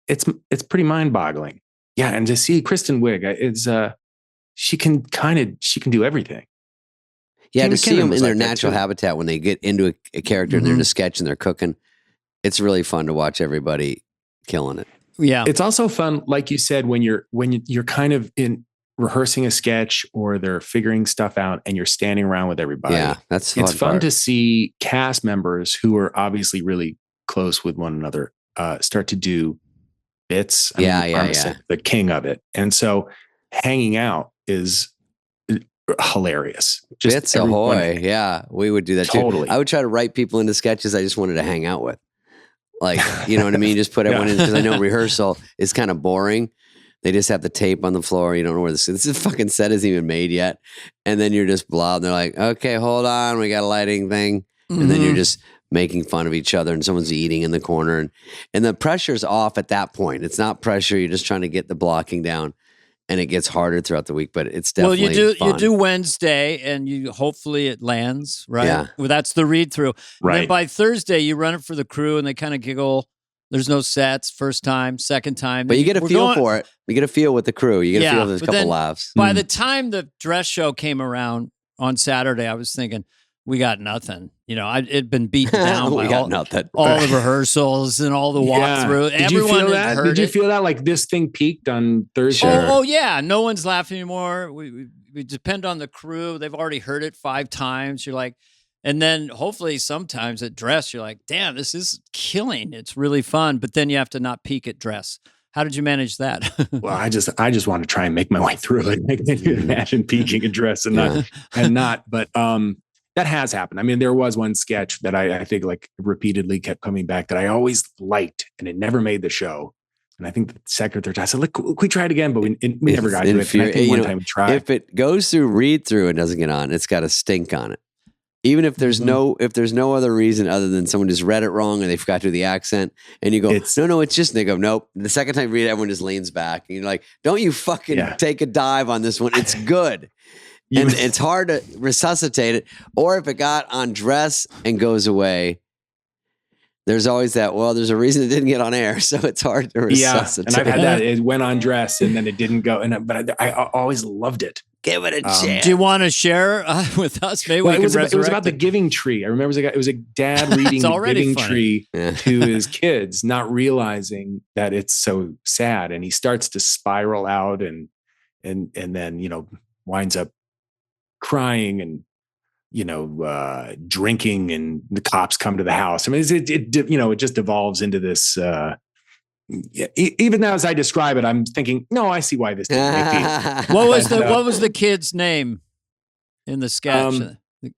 It's pretty mind boggling. Yeah. And to see Kristen Wiig, she can do everything. Yeah. To see them in their natural habitat when they get into a character and they're in a sketch and they're cooking, it's really fun to watch everybody killing it. Yeah. It's also fun, like you said, when you're kind of in rehearsing a sketch or they're figuring stuff out and you're standing around with everybody. Yeah. It's fun to see cast members who are obviously really close with one another, start to do bits. The king of it. And so hanging out is hilarious. Just bits ahoy. Yeah. We would do that totally. Too. I would try to write people into sketches I just wanted to hang out with. Like, you know what I mean? Just put everyone in, because I know rehearsal is kind of boring. They just have the tape on the floor. You don't know where this fucking set isn't even made yet. And then you're just blah. And they're like, okay, hold on. We got a lighting thing. Mm-hmm. And then you're just making fun of each other and someone's eating in the corner. And the pressure's off at that point. It's not pressure. You're just trying to get the blocking down. And it gets harder throughout the week, but it's definitely fun. You do Wednesday, and hopefully it lands, right? Yeah. Well, that's the read through. Right. And then by Thursday, you run it for the crew, and they kind of giggle. There's no sets, first time, second time. But you get a feel for it. You get a feel with the crew. You get a feel. There's a couple laughs. By the time the dress show came around on Saturday, I was thinking, we got nothing. It'd been beaten down by all the rehearsals and all the walkthrough. Did you feel that? Did you feel that like this thing peaked on Thursday? Oh yeah. No one's laughing anymore. We depend on the crew. They've already heard it 5 times. You're like, and then hopefully sometimes at dress, you're like, damn, this is killing. It's really fun. But then you have to not peak at dress. How did you manage that? Well, I just want to try and make my way through it. I can imagine peaking a dress and not. But that has happened. I mean, there was one sketch that I think like repeatedly kept coming back that I always liked, and it never made the show. And I think the second or third time I said, "Look, we tried again," but we never got to it. And I think one time we tried. If it goes through read through and doesn't get on, it's got a stink on it. Even if there's no other reason other than someone just read it wrong and they forgot to do the accent, and you go, no, it's just, and they go, nope. The second time you read it, everyone just leans back, and you're like, don't you fucking take a dive on this one? It's good. And it's hard to resuscitate it. Or if it got on dress and goes away, there's always that, well, there's a reason it didn't get on air, so it's hard to resuscitate. And I've had that. It went on dress and then it didn't go. But I always loved it. Give it a chance. Do you want to share with us? Maybe it was about the Giving Tree. I remember it was a dad reading the Giving Tree to his kids, not realizing that it's so sad, and he starts to spiral out, and then winds up crying and drinking, and the cops come to the house. I mean, it just evolves into this. Even now, as I describe it, I'm thinking, no, I see why this didn't make What was the kid's name in the sketch?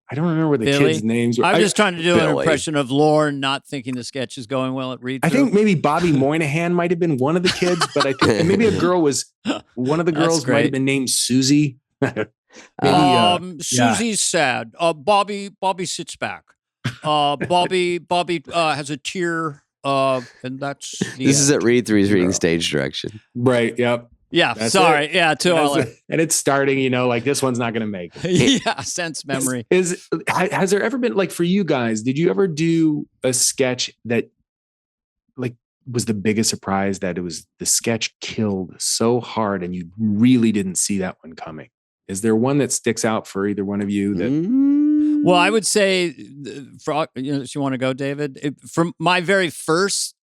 I don't remember what the kids' names were. I'm just trying to do an impression of Lorne not thinking the sketch is going well at read. I think maybe Bobby Moynihan might have been one of the kids, but I think maybe a girl was one of the girls might have been named Susie. Susie's sad. Bobby sits back. Bobby has a tear. And that's this is at read through. He's reading stage direction. Right. Yep. Yeah. That's sorry. It. Yeah. And it's starting. Like this one's not going to make it. Yeah. Sense memory. Has there ever been, like, for you guys? Did you ever do a sketch that like was the biggest surprise, that it was the sketch killed so hard and you really didn't see that one coming? Is there one that sticks out for either one of you? That Well, I would say, if you want to go, David, from my very first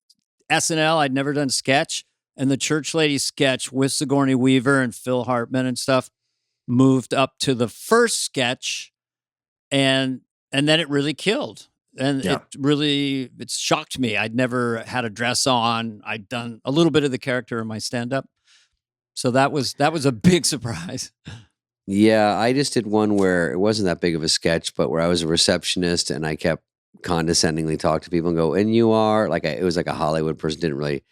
SNL, I'd never done sketch, and the Church Lady sketch with Sigourney Weaver and Phil Hartman and stuff moved up to the first sketch, and then it really killed. And it shocked me. I'd never had a dress on. I'd done a little bit of the character in my stand-up. So that was a big surprise. Yeah, I just did one where it wasn't that big of a sketch, but where I was a receptionist and I kept condescendingly talk to people and go, and you are, like, it was like a Hollywood person, didn't really,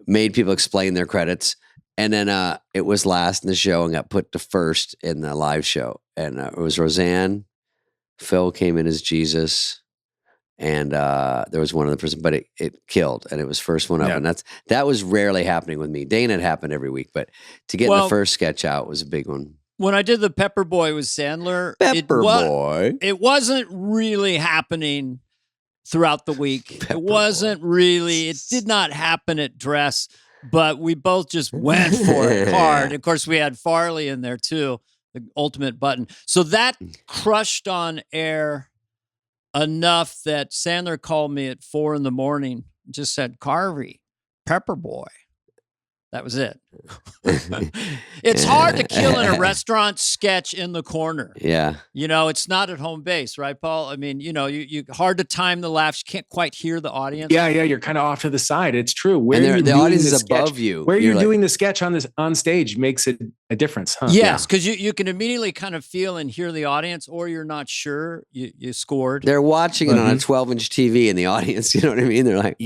made people explain their credits. And then it was last in the show and got put to first in the live show. And it was Roseanne. Phil came in as Jesus. And there was one other person, but it killed, and it was first one up. And that was rarely happening with me. Dana, it happened every week, but to get the first sketch out was a big one. When I did the Pepper Boy with Sandler, it wasn't really happening throughout the week. It did not happen at dress, but we both just went for it hard. Of course, we had Farley in there too, the ultimate button. So that crushed on air enough that Sandler called me at 4 a.m, and just said, Carvey, Pepper Boy. That was it. It's hard to kill in a restaurant sketch in the corner. Yeah. It's not at home base, right, Paul? I mean, you hard to time the laughs. You can't quite hear the audience. Yeah. You're kind of off to the side. It's true. Where the audience is above you. Where you're doing the sketch on stage makes it a difference, huh? Yes, because you can immediately kind of feel and hear the audience, or you're not sure you scored. They're watching it on a 12-inch TV in the audience. You know what I mean? They're like,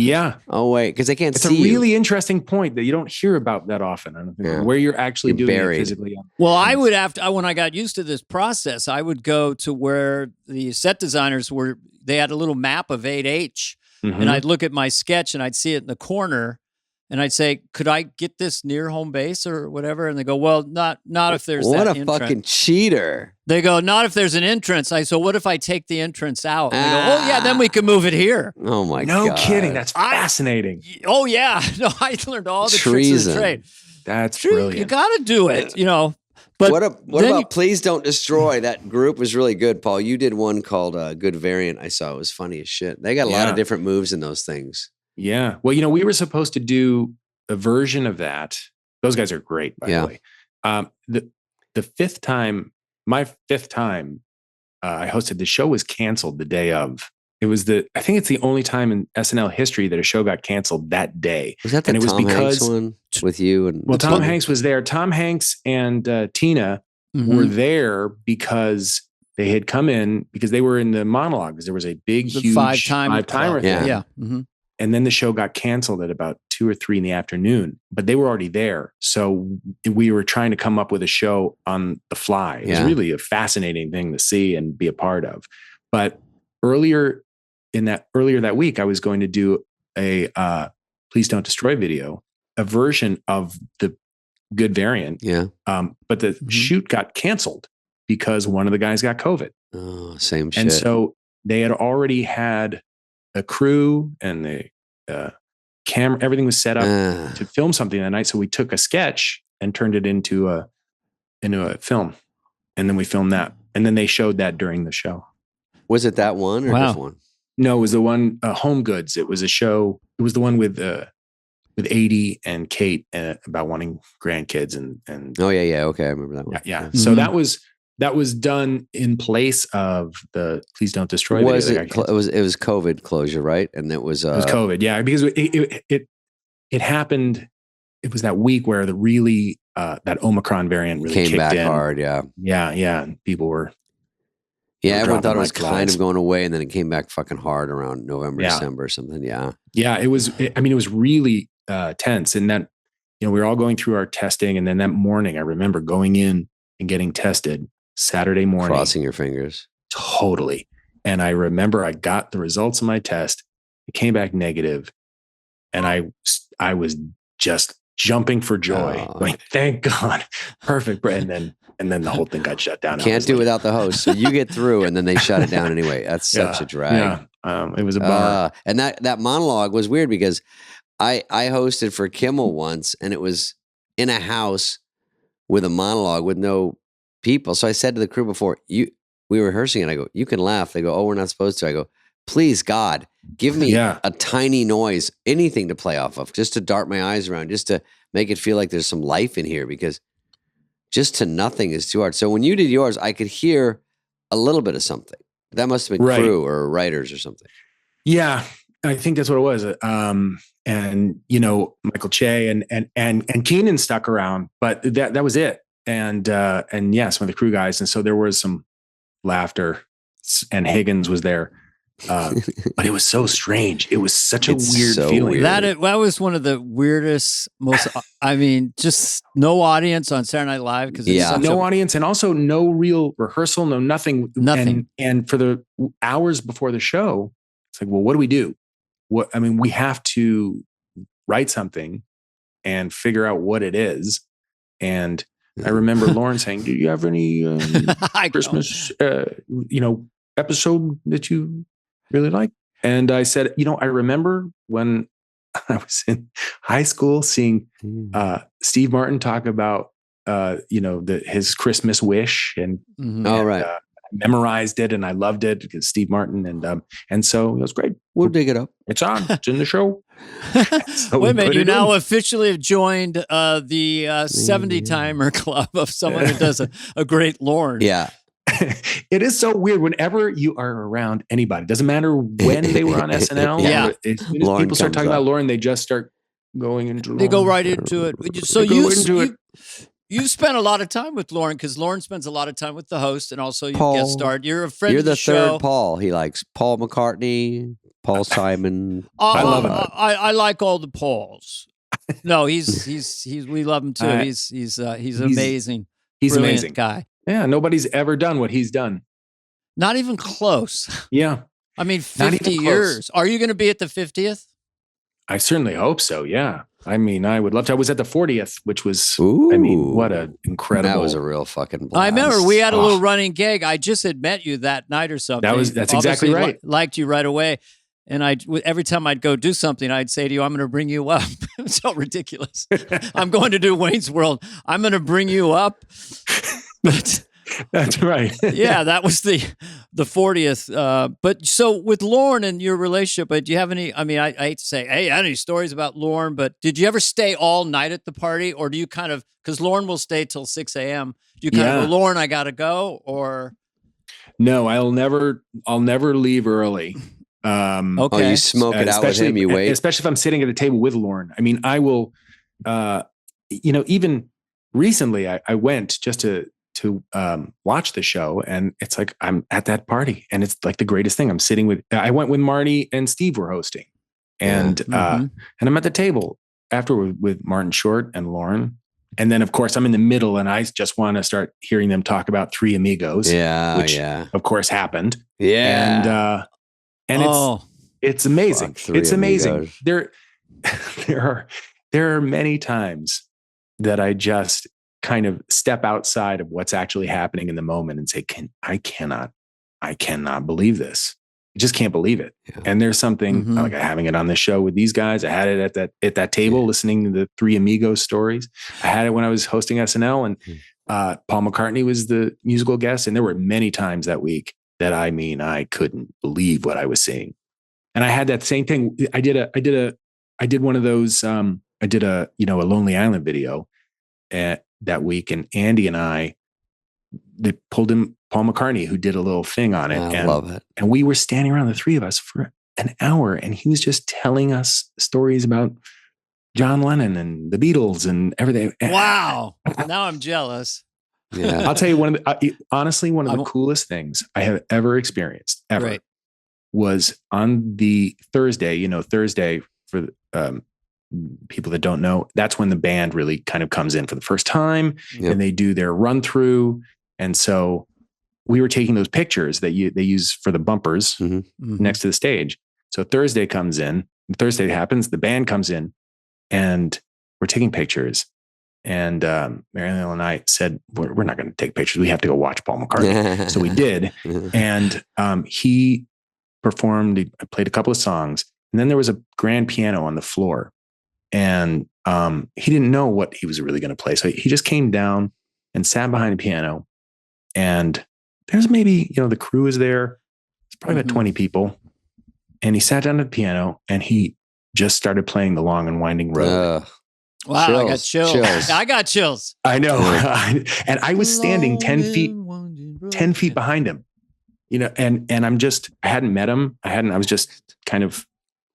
oh, wait, because they can't see you. It's a really interesting point that you don't hear about that often. I don't think where you're actually doing it physically. Well, I would have to, when I got used to this process, I would go to where the set designers they had a little map of 8H, and I'd look at my sketch and I'd see it in the corner, and I'd say, could I get this near home base or whatever? And they go, well, not if there's that entrance. What a fucking cheater. They go, not if there's an entrance. I so what if I take the entrance out? And they go, oh yeah, then we can move it here. Oh my God. No kidding. That's fascinating. Oh yeah. No, I learned all the tricks of the trade. That's brilliant. You got to do it, But what about Please Don't Destroy? That group was really good, Paul. You did one called Good Variant. I saw it was funny as shit. They got a lot of different moves in those things. Yeah. Well, we were supposed to do a version of that. Those guys are great, by the way. The fifth time, my fifth time I hosted, the show was canceled the day of. I think it's the only time in SNL history that a show got canceled that day. Was that the Tom Hanks one with you? And Tom Hanks was there. Tom Hanks and Tina were there because they had come in because they were in the monologue because there was a huge five-timer thing. Yeah. Mm-hmm. And then the show got canceled at about 2 or 3 in the afternoon, but they were already there. So we were trying to come up with a show on the fly. It was really a fascinating thing to see and be a part of. But earlier that week, I was going to do a Please Don't Destroy video, a version of the good variant. Yeah. But the shoot got canceled because one of the guys got COVID. Oh, same shit. And so they had already had a crew and the camera, everything was set up to film something that night. So we took a sketch and turned it into a film. And then we filmed that. And then they showed that during the show. Was it that one or this one? No, it was the one, Home Goods. It was a show. It was the one with Adie and Kate about wanting grandkids and. Oh yeah. Okay. I remember that one. Yeah. So that was done in place of the Please Don't Destroy. Was it? It was COVID closure, right? And it was COVID. Yeah, because it happened. It was that week where the really that Omicron variant really came back in. hard. Yeah. And people were. Yeah, everyone thought it was kind of going away, and then it came back fucking hard around November, December or something. Yeah. Yeah, it was. It was really tense, and that we were all going through our testing, and then that morning, I remember going in and getting tested. Saturday morning. Crossing your fingers. Totally. And I remember I got the results of my test. It came back negative. And I was just jumping for joy. Like, thank God. Perfect. And then the whole thing got shut down. Can't do without the host. So you get through and then they shut it down anyway. That's such a drag. Yeah. It was a bummer. And that monologue was weird because I hosted for Kimmel once and it was in a house with a monologue with no people. So I said to the crew before, we were rehearsing it. I go, you can laugh. They go, oh, we're not supposed to. I go, please, God, give me a tiny noise, anything to play off of, just to dart my eyes around, just to make it feel like there's some life in here because just to nothing is too hard. So when you did yours, I could hear a little bit of something. That must have been crew or writers or something. Yeah, I think that's what it was. And Michael Che and Keenan stuck around, but that was it. And some of the crew guys. And so there was some laughter and Higgins was there. But it was so strange. It was such a weird feeling. That was one of the weirdest, most, just no audience on Saturday Night Live. Because no audience and also no real rehearsal, no nothing. And for the hours before the show, it's like, well, what do we do? We have to write something and figure out what it is. And I remember Lorne saying, do you have any Christmas, episode that you really like? And I said, I remember when I was in high school seeing Steve Martin talk about, his Christmas wish and, memorized it and I loved it because Steve Martin and so it was great. We'll dig it up. It's on. It's in the show. So wait a minute, you now officially have joined the 70 timer club of someone who does a great Lorne. Yeah. It is so weird whenever you are around anybody. Doesn't matter when they were on SNL. Yeah. As soon as people start talking about Lorne, they just start going into They go right into it. So you spent a lot of time with Lorne because Lorne spends a lot of time with the host and also you get started. You're a friend of the show. You're the third Paul. He likes Paul McCartney, Paul Simon. I love him. I like all the Pauls. No, he's we love him too. He's amazing. He's brilliant amazing guy. Yeah, nobody's ever done what he's done. Not even close. Yeah. 50 years. Are you going to be at the 50th? I certainly hope so. Yeah. I would love to. I was at the 40th, which was, what an incredible. That was a real fucking blast. I remember we had a little running gag. I just had met you that night or something. That's exactly right. Liked you right away. And every time I'd go do something, I'd say to you, I'm going to bring you up. It's so ridiculous. I'm going to do Wayne's World. I'm going to bring you up. But that's right. Yeah, that was the 40th. But so with Lorne and your relationship, do you have any, I hate to say, hey, I have any stories about Lorne, but did you ever stay all night at the party or do you kind of, because Lorne will stay till 6 a.m. Do you kind of go, Lorne, I got to go or? No, I'll never leave early. Okay. Oh, you smoke it out with him. You wait, especially if I'm sitting at a table with Lorne. I mean, I will. Even recently, I went just to watch the show, and it's like I'm at that party, and it's like the greatest thing. I went with Marty and Steve were hosting, and and I'm at the table after with Martin Short and Lorne. And then, of course, I'm in the middle, and I just want to start hearing them talk about Three Amigos, which, of course, happened. Yeah, and it's amazing. It's amazing. There are many times that I just kind of step outside of what's actually happening in the moment and say, I cannot believe this. I just can't believe it. Yeah. And there's something like having it on the show with these guys. I had it at that table listening to the Three Amigos stories. I had it when I was hosting SNL, and Paul McCartney was the musical guest. And there were many times that week that I couldn't believe what I was seeing. And I had that same thing. I did one of those. I did a Lonely Island video that week, and Andy and they pulled in Paul McCartney, who did a little thing on it. I love it. And we were standing around, the three of us, for an hour, and he was just telling us stories about John Lennon and the Beatles and everything. Wow. Now I'm jealous. Yeah. I'll tell you, honestly, one of the coolest things I have ever experienced was on the Thursday. Thursday, for people that don't know, that's when the band really kind of comes in for the first time, and they do their run through. And so we were taking those pictures that they use for the bumpers next to the stage. So Thursday comes in, Thursday happens, the band comes in, and we're taking pictures. And Marianne and I said, we're not going to take pictures. We have to go watch Paul McCartney. So we did. And he performed, he played a couple of songs, and then there was a grand piano on the floor. And he didn't know what he was really going to play. So he just came down and sat behind the piano. And there's maybe, the crew is there. It's probably about 20 people. And he sat down at the piano, and he just started playing The Long and Winding Road. Wow, chills. I got chills. I got chills. I know. And I was standing 10 feet behind him, and I hadn't met him. I was just kind of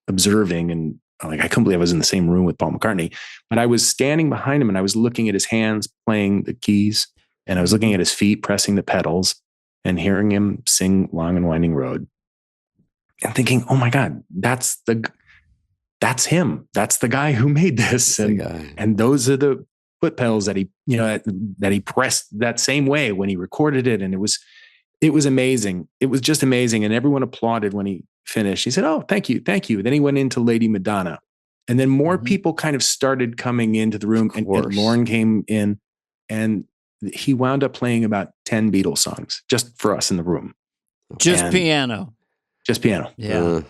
observing, and I couldn't believe I was in the same room with Paul McCartney, but I was standing behind him, and I was looking at his hands playing the keys, and I was looking at his feet pressing the pedals, and hearing him sing Long and Winding Road, and thinking, oh my God, that's him. That's the guy who made this. And those are the foot pedals that he pressed that same way when he recorded it. And it was amazing. It was just amazing. And everyone applauded when he finished. He said, oh, thank you. Thank you. Then he went into Lady Madonna, and then more people kind of started coming into the room, and Lorne came in, and he wound up playing about 10 Beatles songs just for us in the room. Just piano. Yeah.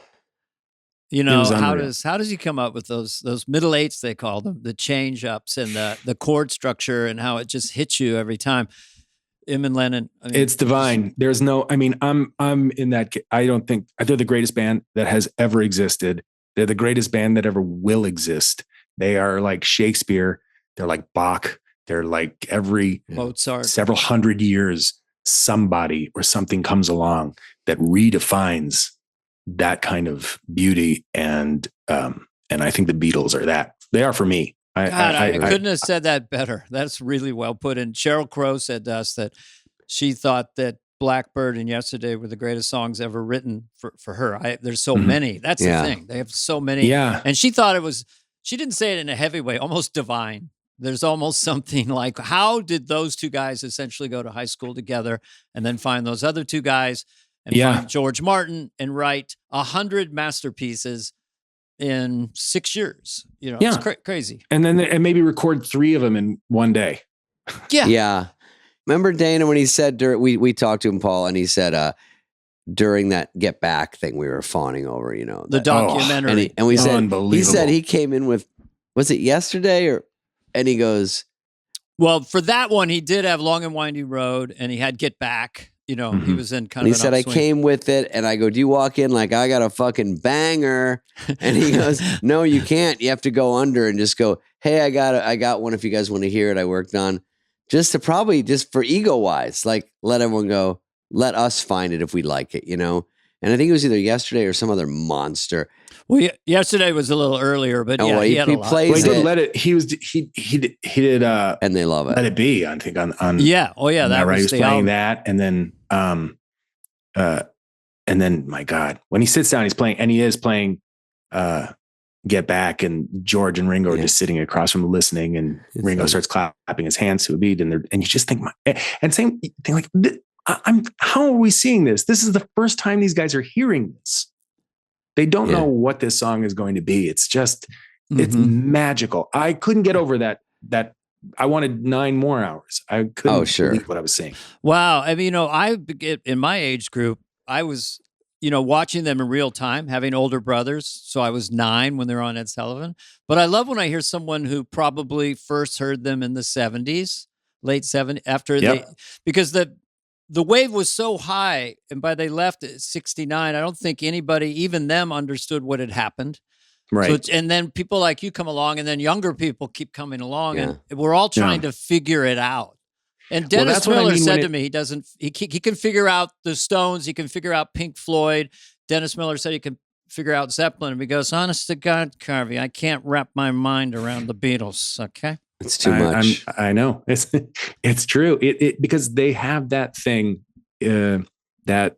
How does he come up with those middle eights, they call them, the change ups and the chord structure, and how it just hits you every time? Him and Lennon. It's divine. There's no, I'm in that. I don't think they're the greatest band that has ever existed. They're the greatest band that ever will exist. They are like Shakespeare. They're like Bach. They're like every Mozart. Several hundred years, somebody or something comes along that redefines that kind of beauty. And I think the Beatles are that. They are for me. I couldn't have said that better. That's really well put. And Sheryl Crow said to us that she thought that Blackbird and Yesterday were the greatest songs ever written for her. There's so many. That's the thing. They have so many. Yeah. And she thought she didn't say it in a heavy way, almost divine. There's almost something like, how did those two guys essentially go to high school together and then find those other two guys and find George Martin and write 100 masterpieces in 6 years? It's crazy. And then maybe record 3 of them in one day. Yeah. Remember Dana when he said, we talked to him, Paul, and he said, during that Get Back thing we were fawning over, the documentary. And we said, he said he came in with, was it Yesterday and he goes, well, for that one, he did have Long and Winding Road, and he had Get Back. He was in kind of. He said, "I came with it," and I go, "Do you walk in like I got a fucking banger?" And he goes, "No, you can't. You have to go under and just go, hey, I got one. If you guys want to hear it, I worked on just for ego wise, like let everyone go, let us find it if we like it, And And I think it was either yesterday or some other monster. Well, yesterday was a little earlier, but yeah, he had a lot. Well, he did Let It. He did. And they love it. Let It Be. I think on. Yeah. Oh yeah, that right. Was he was playing that, and then my God, when he sits down, he's playing, and he is playing. Get Back, and George and Ringo are just sitting across from him listening, and Ringo starts clapping his hands to a beat, and you just think, and same thing, like, how are we seeing this? This is the first time these guys are hearing this. They don't know what this song is going to be. It's just, it's magical. I couldn't get over that I wanted 9 more hours. I couldn't believe what I was seeing. Wow. I mean, in my age group, I was, watching them in real time, having older brothers. So I was 9 when they were on Ed Sullivan. But I love when I hear someone who probably first heard them in the 70s, late 70s, because the wave was so high, and by they left at 69, I don't think anybody, even them, understood what had happened. Right. So and then people like you come along, and then younger people keep coming along, and we're all trying to figure it out. And Dennis Miller said to me, he can figure out the Stones, he can figure out Pink Floyd. Dennis Miller said he can figure out Zeppelin. And he goes, honest to God, Carvey, I can't wrap my mind around the Beatles. Okay. It's too much. I know. It's true. It because they have that thing that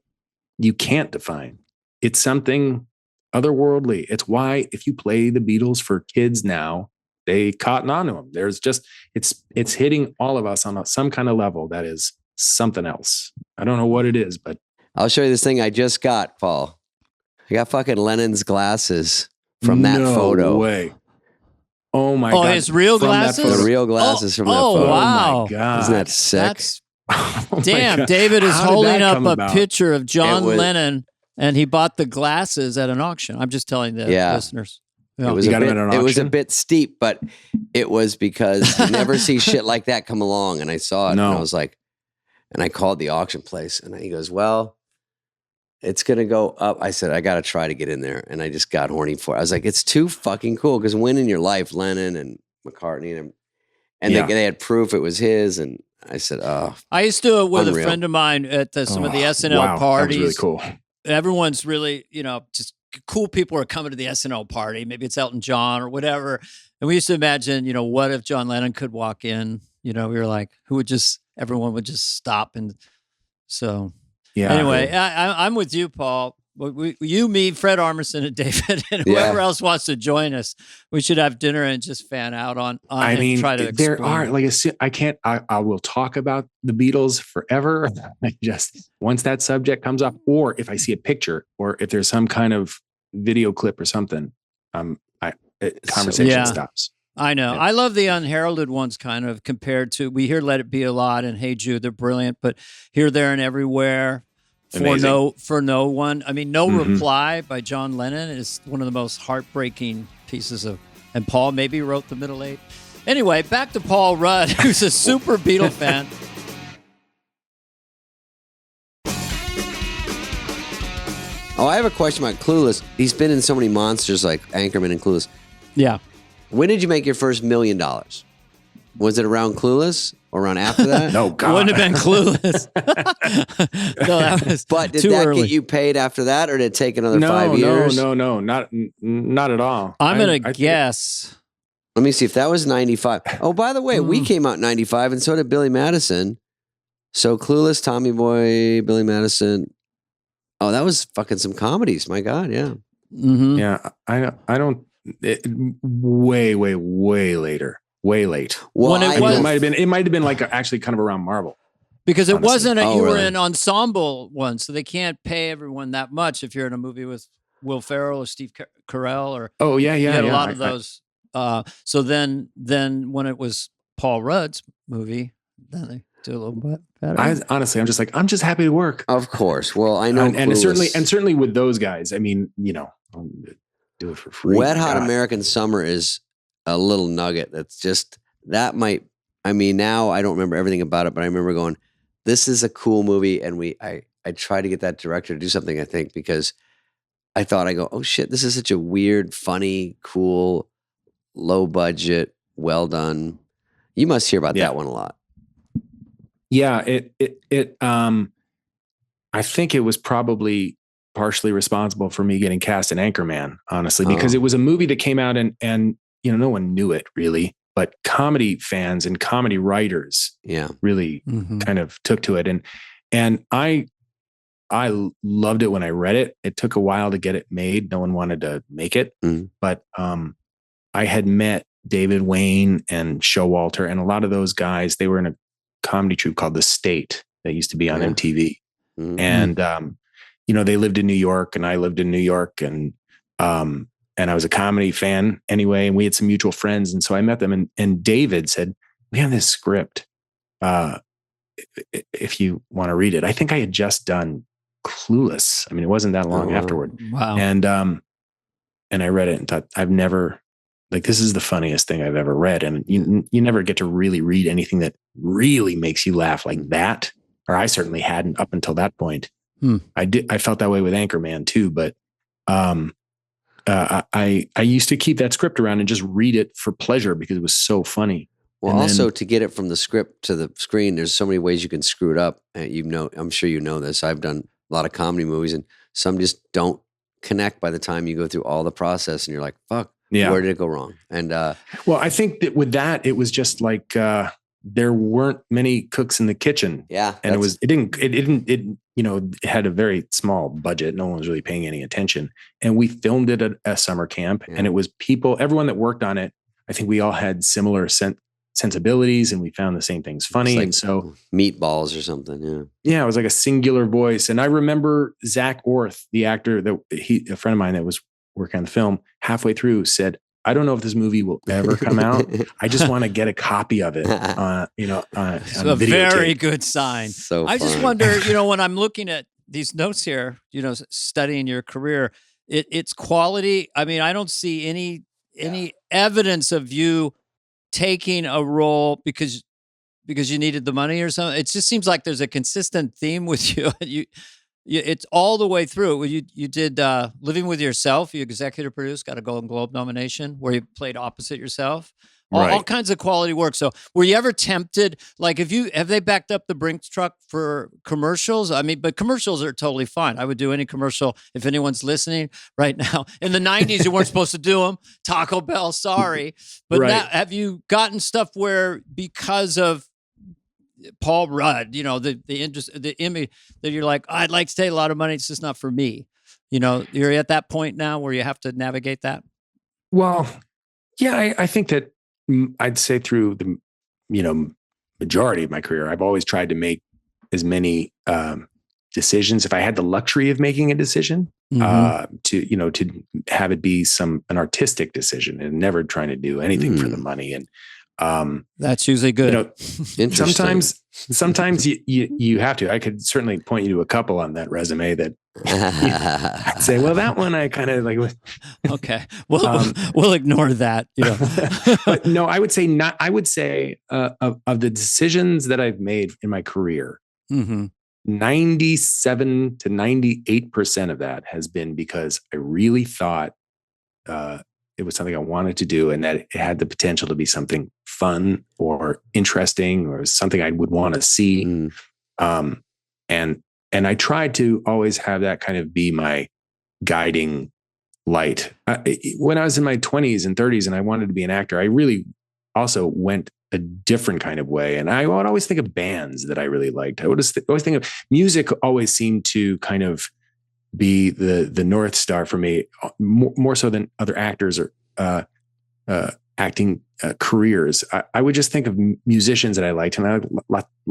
you can't define. It's something otherworldly. It's why if you play the Beatles for kids now, they cotton on to them. There's just, it's hitting all of us on some kind of level that is something else. I don't know what it is, but I'll show you this thing I just got, Paul. I got fucking Lennon's glasses from that photo. No way. Oh my God. Oh, his real glasses? The real glasses from that photo. Oh, wow. Oh my God. Isn't that sick? Damn, David is holding up a picture of John Lennon, and he bought the glasses at an auction. I'm just telling the listeners. Yeah. It was a bit steep, but it was because you never see shit like that come along. And I saw it, and I was like, and I called the auction place, and he goes, well, it's going to go up. I said, I got to try to get in there. And I just got horny for it. I was like, it's too fucking cool. Because when in your life, Lennon and McCartney, and they had proof it was his. And I said, oh, I used to with a friend of mine at some of the SNL parties. That was really cool. Everyone's really, just cool people are coming to the SNL party. Maybe it's Elton John or whatever. And we used to imagine, what if John Lennon could walk in? We were like, everyone would just stop. And so, anyway, I'm with you, Paul. You, me, Fred Armisen, and David, and whoever else wants to join us, we should have dinner and just fan out on I mean, try to there are, like, I will talk about the Beatles forever. Once that subject comes up, or if I see a picture, or if there's some kind of video clip or something, conversation stops. I know. Yeah. I love the unheralded ones kind of compared to, we hear Let It Be a lot and Hey Jude, they're brilliant, but Here, There, and Everywhere for no one. I mean, No Reply by John Lennon is one of the most heartbreaking pieces of, and Paul maybe wrote the middle eight. Anyway, back to Paul Rudd, who's a super Beatle fan. Oh, I have a question about Clueless. He's been in so many monsters like Anchorman and Clueless. Yeah. When did you make your first $1 million? Was it around Clueless or around after that? No, God. Wouldn't have been Clueless. No, that was But did too that early. get you paid after that, or did it take another 5 years? No, not at all. I'm going to guess. Let me see if that was 95. Oh, by the way, we came out in 95, and so did Billy Madison. So Clueless, Tommy Boy, Billy Madison. Oh, that was fucking some comedies. My God, yeah. Mm-hmm. Yeah, I don't. Way later. Way late. Well, it might have been like actually kind of around Marvel. Because it honestly. wasn't you were really? an ensemble one, so they can't pay everyone that much if you're in a movie with Will Ferrell or Steve Carell or you had a lot of those. So then when it was Paul Rudd's movie, then they do a little bit better. Honestly, I'm just happy to work. Of course. Well, I know, and certainly with those guys. I mean, I'll do it for free. Wet Hot American Summer is a little nugget. That's just now I don't remember everything about it, but I remember going, this is a cool movie. And I tried to get that director to do something, I think, because I thought, oh shit, this is such a weird, funny, cool, low budget, well done. You must hear about that one a lot. Yeah, I think it was probably partially responsible for me getting cast in Anchorman, honestly, because it was a movie that came out and no one knew it really, but comedy fans and comedy writers really kind of took to it. And I loved it when I read it. It took a while to get it made. No one wanted to make it, but I had met David Wayne and Showalter and a lot of those guys. They were in a comedy troupe called The State that used to be on MTV. And, they lived in New York and I lived in New York and I was a comedy fan anyway, and we had some mutual friends. And so I met them and David said, we have this script. If you want to read it, I think I had just done Clueless. I mean, it wasn't that long afterward. Wow. And I read it and thought, I've never, this is the funniest thing I've ever read. And you never get to really read anything that really makes you laugh like that. Or I certainly hadn't up until that point. I felt that way with Anchorman too, but I used to keep that script around and just read it for pleasure because it was so funny. Well, and also to get it from the script to the screen, there's so many ways you can screw it up. I'm sure you know this. I've done a lot of comedy movies, and some just don't connect by the time you go through all the process, and you're like, "Fuck, where did it go wrong?" And well, I think that with that, it was just like there weren't many cooks in the kitchen. Yeah, and it had a very small budget. No one was really paying any attention. And we filmed it at a summer camp and it was everyone that worked on it. I think we all had similar sensibilities and we found the same things funny. Like and so Meatballs or something. Yeah. It was like a singular voice. And I remember Zach Orth, the actor a friend of mine that was working on the film, halfway through said, I don't know if this movie will ever come out. I just want to get a copy of it. It's a very good sign. So I just wonder, when I'm looking at these notes here, studying your career, it's quality. I mean, I don't see any evidence of you taking a role because you needed the money or something. It just seems like there's a consistent theme with you. It's all the way through. You did Living with Yourself. You executive produced, got a Golden Globe nomination where you played opposite yourself. All kinds of quality work. So were you ever tempted? Like, have they backed up the Brinks truck for commercials? I mean, but commercials are totally fine. I would do any commercial if anyone's listening right now. In the 90s, you weren't supposed to do them. Taco Bell, sorry. But now, have you gotten stuff where because of Paul Rudd, the image that you're like, I'd like to take a lot of money. It's just not for me. You're at that point now where you have to navigate that. Well, yeah, I think that I'd say through the, majority of my career, I've always tried to make as many decisions. If I had the luxury of making a decision, to have it be an artistic decision and never trying to do anything for the money. And that's usually good. Sometimes you have to. I could certainly point you to a couple on that resume that I'd say, well, that one I kind of like. Okay, we'll ignore that. But no, I would say not. I would say of the decisions that I've made in my career, 97 to 98% of that has been because I really thought it was something I wanted to do and that it had the potential to be something fun or interesting or something I would want to see. And I tried to always have that kind of be my guiding light. When I was in my 20s and 30s and I wanted to be an actor, I really also went a different kind of way. And I would always think of bands that I really liked. I would always think of music always seemed to kind of be the North Star for me, more so than other actors or acting careers. I would just think of musicians that I liked, and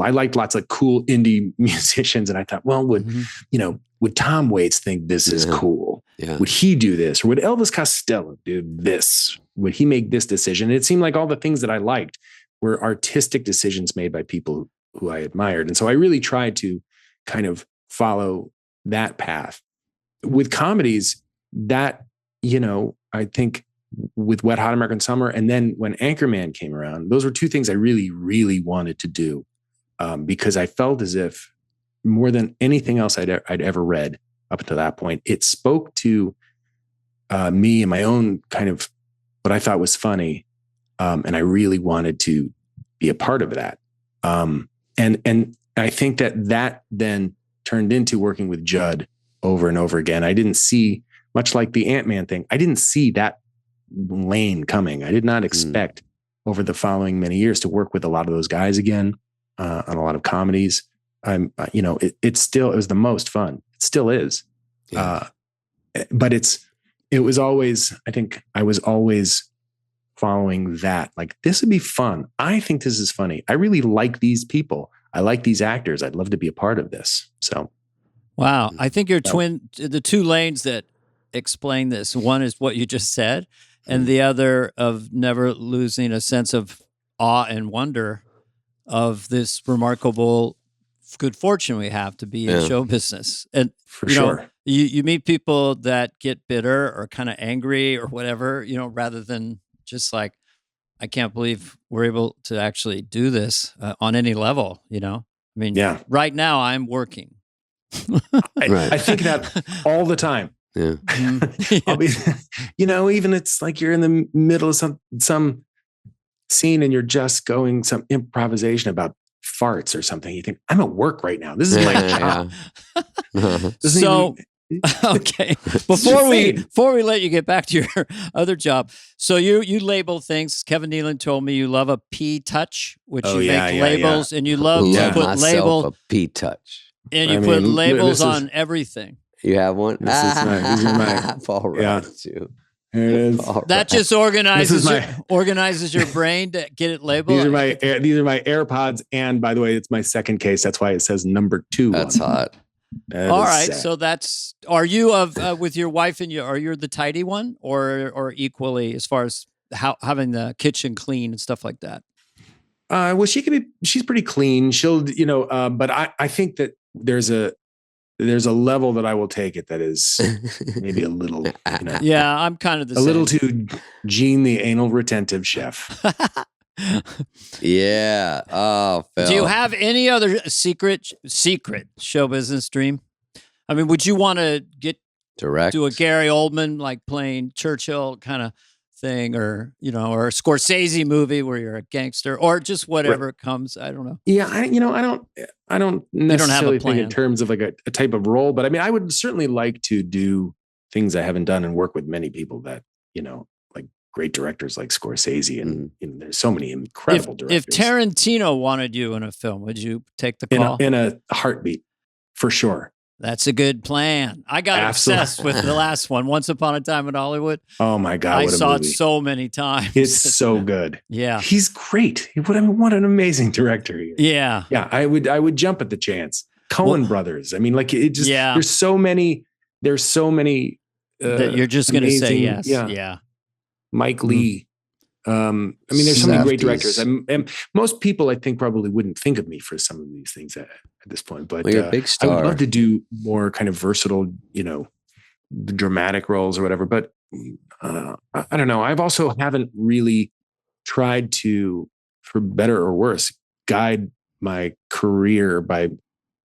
I liked lots of cool indie musicians. And I thought, well, would Tom Waits think this is cool? Yeah. Would he do this? Or would Elvis Costello do this? Would he make this decision? And it seemed like all the things that I liked were artistic decisions made by people who I admired. And so I really tried to kind of follow that path. With comedies, that, I think with Wet Hot American Summer, and then when Anchorman came around, those were two things I really, really wanted to do because I felt as if more than anything else I'd ever read up until that point, it spoke to me and my own kind of what I thought was funny, and I really wanted to be a part of that. And I think that then turned into working with Judd over and over again. I didn't see, much like the Ant-Man thing, I didn't see that lane coming. I did not expect over the following many years to work with a lot of those guys again on a lot of comedies. It was the most fun. It still is. Yeah. But it was always, I think I was always following that. Like, this would be fun. I think this is funny. I really like these people. I like these actors. I'd love to be a part of this. So. Wow. I think the two lanes that explain this, one is what you just said, and the other of never losing a sense of awe and wonder of this remarkable good fortune we have to be in show business. And for sure, you meet people that get bitter or kind of angry or whatever, rather than just like, I can't believe we're able to actually do this on any level. I mean, right now I'm working. I think that all the time. Yeah. I'll be, even it's like you're in the middle of some scene and you're just going some improvisation about farts or something. You think, I'm at work right now. This is my job. Okay. Before we let you get back to your other job, so you label things. Kevin Nealon told me you love a P touch, which you make labels, and you love to put labels. A P touch. And you put labels on everything. You have one? These are my Paul writes too. Here it is. That just organizes your brain to get it labeled. These are my AirPods, and by the way, it's my second case. That's why it says number 2. That's hot. All right, so are you with your wife and are you the tidy one, or equally as far as having the kitchen clean and stuff like that? Well, she's pretty clean. She'll, but I think that there's a level that I will take it that is maybe a little, Yeah, I'm kind of the same. Little too Gene the anal retentive chef. Yeah. Oh, Phil. Do you have any other secret show business dream? I mean, would you want to do a Gary Oldman, like playing Churchill kind of thing, or or a Scorsese movie where you're a gangster, or just whatever comes? I don't know. Yeah, I don't necessarily think in terms of like a type of role, but I mean, I would certainly like to do things I haven't done and work with many people that like great directors like Scorsese, and there's so many incredible directors. If Tarantino wanted you in a film, would you take the call? In a heartbeat, for sure. That's a good plan. I got obsessed with the last one, Once Upon a Time in Hollywood. Oh my God. I saw it so many times. It's so good. Yeah. He's great. What an amazing director he is. Yeah. Yeah. I would jump at the chance. Coen brothers. I mean, like, it just, there's so many that you're just going to say yes. Yeah. Mike Lee. I mean, there's so many great directors. And most people, I think, probably wouldn't think of me for some of these things at this point. But you're a big star. I would love to do more kind of versatile, dramatic roles or whatever. But I don't know. I've also haven't really tried to, for better or worse, guide my career by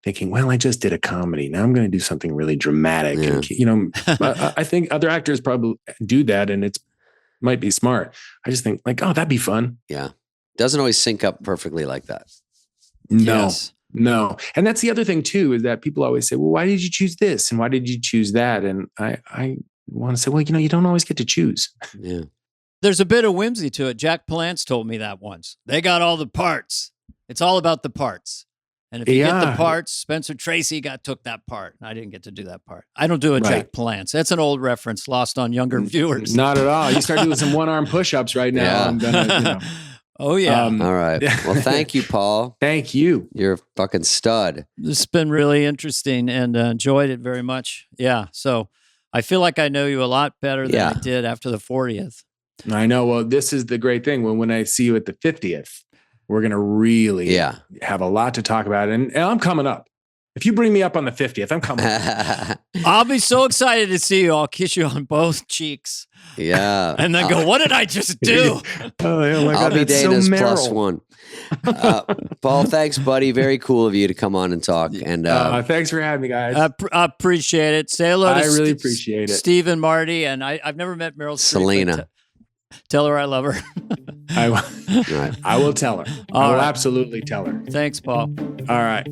thinking, well, I just did a comedy. Now I'm going to do something really dramatic. Yeah. And, I think other actors probably do that, and it's might be smart. I just think like, oh, that'd be fun. Yeah. Doesn't always sync up perfectly like that. No. And that's the other thing too, is that people always say, well, why did you choose this? And why did you choose that? And I want to say, well, you don't always get to choose. Yeah. There's a bit of whimsy to it. Jack Palance told me that once. They got all the parts. It's all about the parts. And if you get the parts, Spencer Tracy took that part. I didn't get to do that part. I don't do a Jack Palance. That's an old reference lost on younger viewers. Not at all. You start doing some one-arm push-ups right now. Yeah. I'm gonna, Oh, yeah. All right. Well, thank you, Paul. Thank you. You're a fucking stud. This has been really interesting and enjoyed it very much. Yeah. So I feel like I know you a lot better than I did after the 40th. I know. Well, this is the great thing. When I see you at the 50th, we're going to really have a lot to talk about. And I'm coming up. If you bring me up on the 50th, I'm coming up. I'll be so excited to see you. I'll kiss you on both cheeks. Yeah. And then go, what did I just do? Oh my God, I'll be Dana's so +1. Paul, thanks, buddy. Very cool of you to come on and talk. And thanks for having me, guys. I appreciate it. Say hello to I really appreciate it. Steve and Marty. And I've never met Meryl Streep. Selena. Tell her I love her. I will tell her. I will absolutely tell her. Thanks, Paul. All right.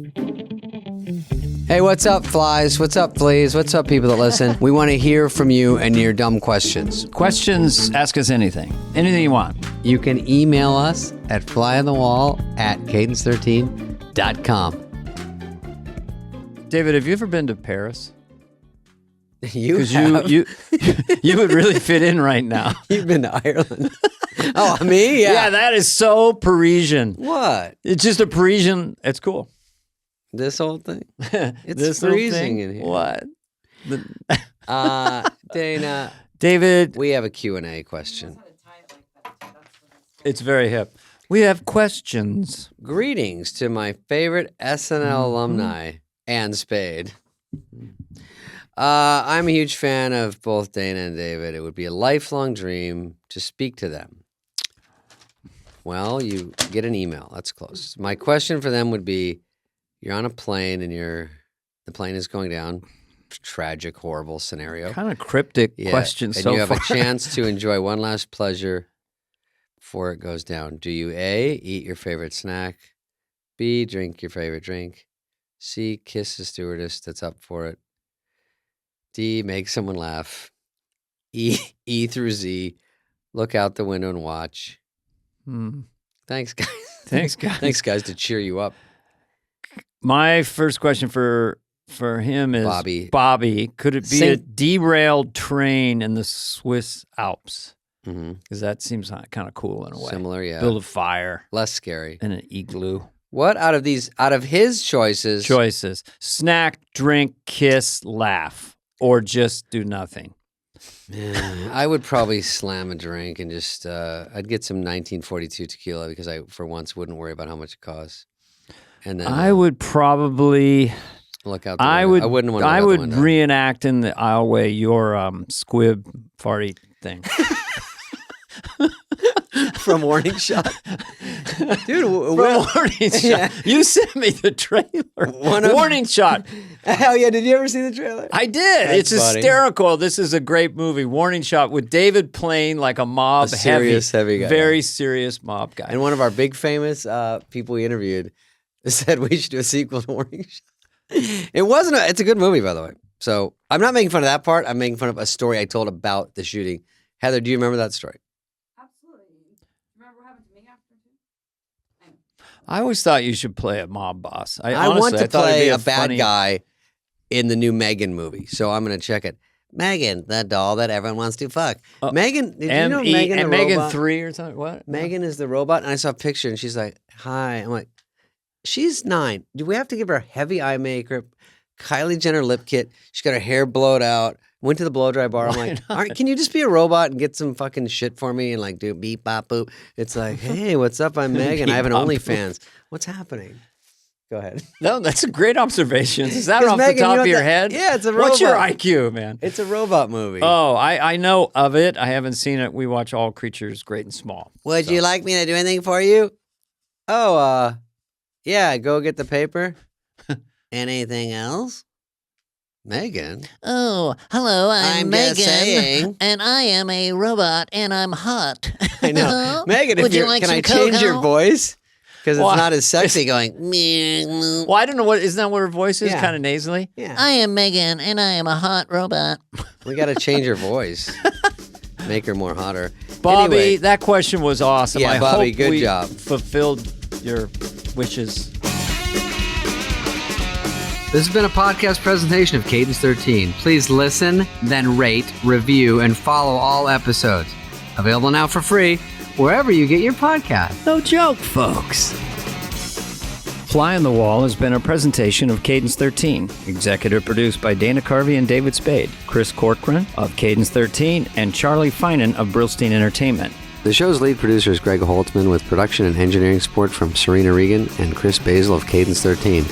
Hey, what's up, flies? What's up, fleas? What's up, people that listen? We want to hear from you and your dumb questions. Questions, ask us anything. Anything you want. You can email us at flyonthewall@cadence13.com. David, have you ever been to Paris? You would really fit in right now. You've been to Ireland. Oh, me? Yeah. Yeah, that is so Parisian. What? It's just a Parisian. It's cool. This whole thing? It's this freezing in here. What? Dana. David. We have a Q&A question. It's very hip. We have questions. Greetings to my favorite SNL alumni, and Spade. I'm a huge fan of both Dana and David. It would be a lifelong dream to speak to them. Well, you get an email. That's close. My question for them would be, you're on a plane and the plane is going down. Tragic, horrible scenario. Kind of cryptic question so far. And you have a chance to enjoy one last pleasure before it goes down. Do you A, eat your favorite snack, B, drink your favorite drink, C, kiss the stewardess that's up for it, D, make someone laugh, E through Z, look out the window and watch. Thanks, guys. Thanks, guys. Thanks, guys, to cheer you up. My first question for him is, Bobby, could it be a derailed train in the Swiss Alps? Because that seems kind of cool in a way. Similar, yeah. Build a fire. Less scary. And an igloo. What out of his choices? Snack, drink, kiss, laugh, or just do nothing. Yeah, I would probably slam a drink and just, I'd get some 1942 tequila because I, for once, wouldn't worry about how much it costs. And then I would probably look out the window. I wouldn't want to I would reenact in the aisleway your squib farty thing. From Warning Shot. Dude, Warning Shot. Yeah. You sent me the trailer. Warning Shot. Hell yeah, did you ever see the trailer? I did. It's hysterical. This is a great movie. Warning Shot with David playing like a mob heavy guy. Very serious mob guy. And one of our big famous people we interviewed said we should do a sequel to Warning Shot. It's a good movie, by the way. So I'm not making fun of that part. I'm making fun of a story I told about the shooting. Heather, do you remember that story? I always thought you should play a mob boss. I want to play a bad guy in the new Megan movie, so I'm going to check it. Megan, the doll that everyone wants to fuck. Megan, did you know Megan the Megan robot? 3 or something? What? Megan is the robot, and I saw a picture, and she's like, hi. I'm like, she's 9. Do we have to give her heavy eye makeup, Kylie Jenner lip kit? She's got her hair blowed out. Went to the blow dry bar. I'm like, all right, can you just be a robot and get some fucking shit for me and like do beep bop boop? It's like, hey, what's up? I'm Megan. I have an OnlyFans. What's happening? Go ahead. No, that's a great observation. Is that off Megan, the top of your head? Yeah, it's a robot. What's your IQ, man? It's a robot movie. Oh, I know of it. I haven't seen it. We watch All Creatures Great and Small. Would you like me to do anything for you? Oh, yeah, go get the paper. Anything else? Megan? Oh, hello, I'm Megan. Just saying. And I am a robot, and I'm hot. I know. Megan, Would you like can some I change cocoa? your voice? Because it's not as sexy going, well, I don't know. Isn't that what her voice is? Yeah. Kind of nasally? Yeah. I am Megan, and I am a hot robot. We got to change her voice. Make her more hotter. Bobby, anyway, that question was awesome. Yeah, I Bobby, hope good we job. Fulfilled your wishes. This has been a podcast presentation of Cadence 13. Please listen, then rate, review, and follow all episodes. Available now for free wherever you get your podcast. No joke, folks. Fly on the Wall has been a presentation of Cadence 13. Executive produced by Dana Carvey and David Spade, Chris Corcoran of Cadence 13, and Charlie Finan of Brillstein Entertainment. The show's lead producer is Greg Holtzman with production and engineering support from Serena Regan and Chris Basil of Cadence 13.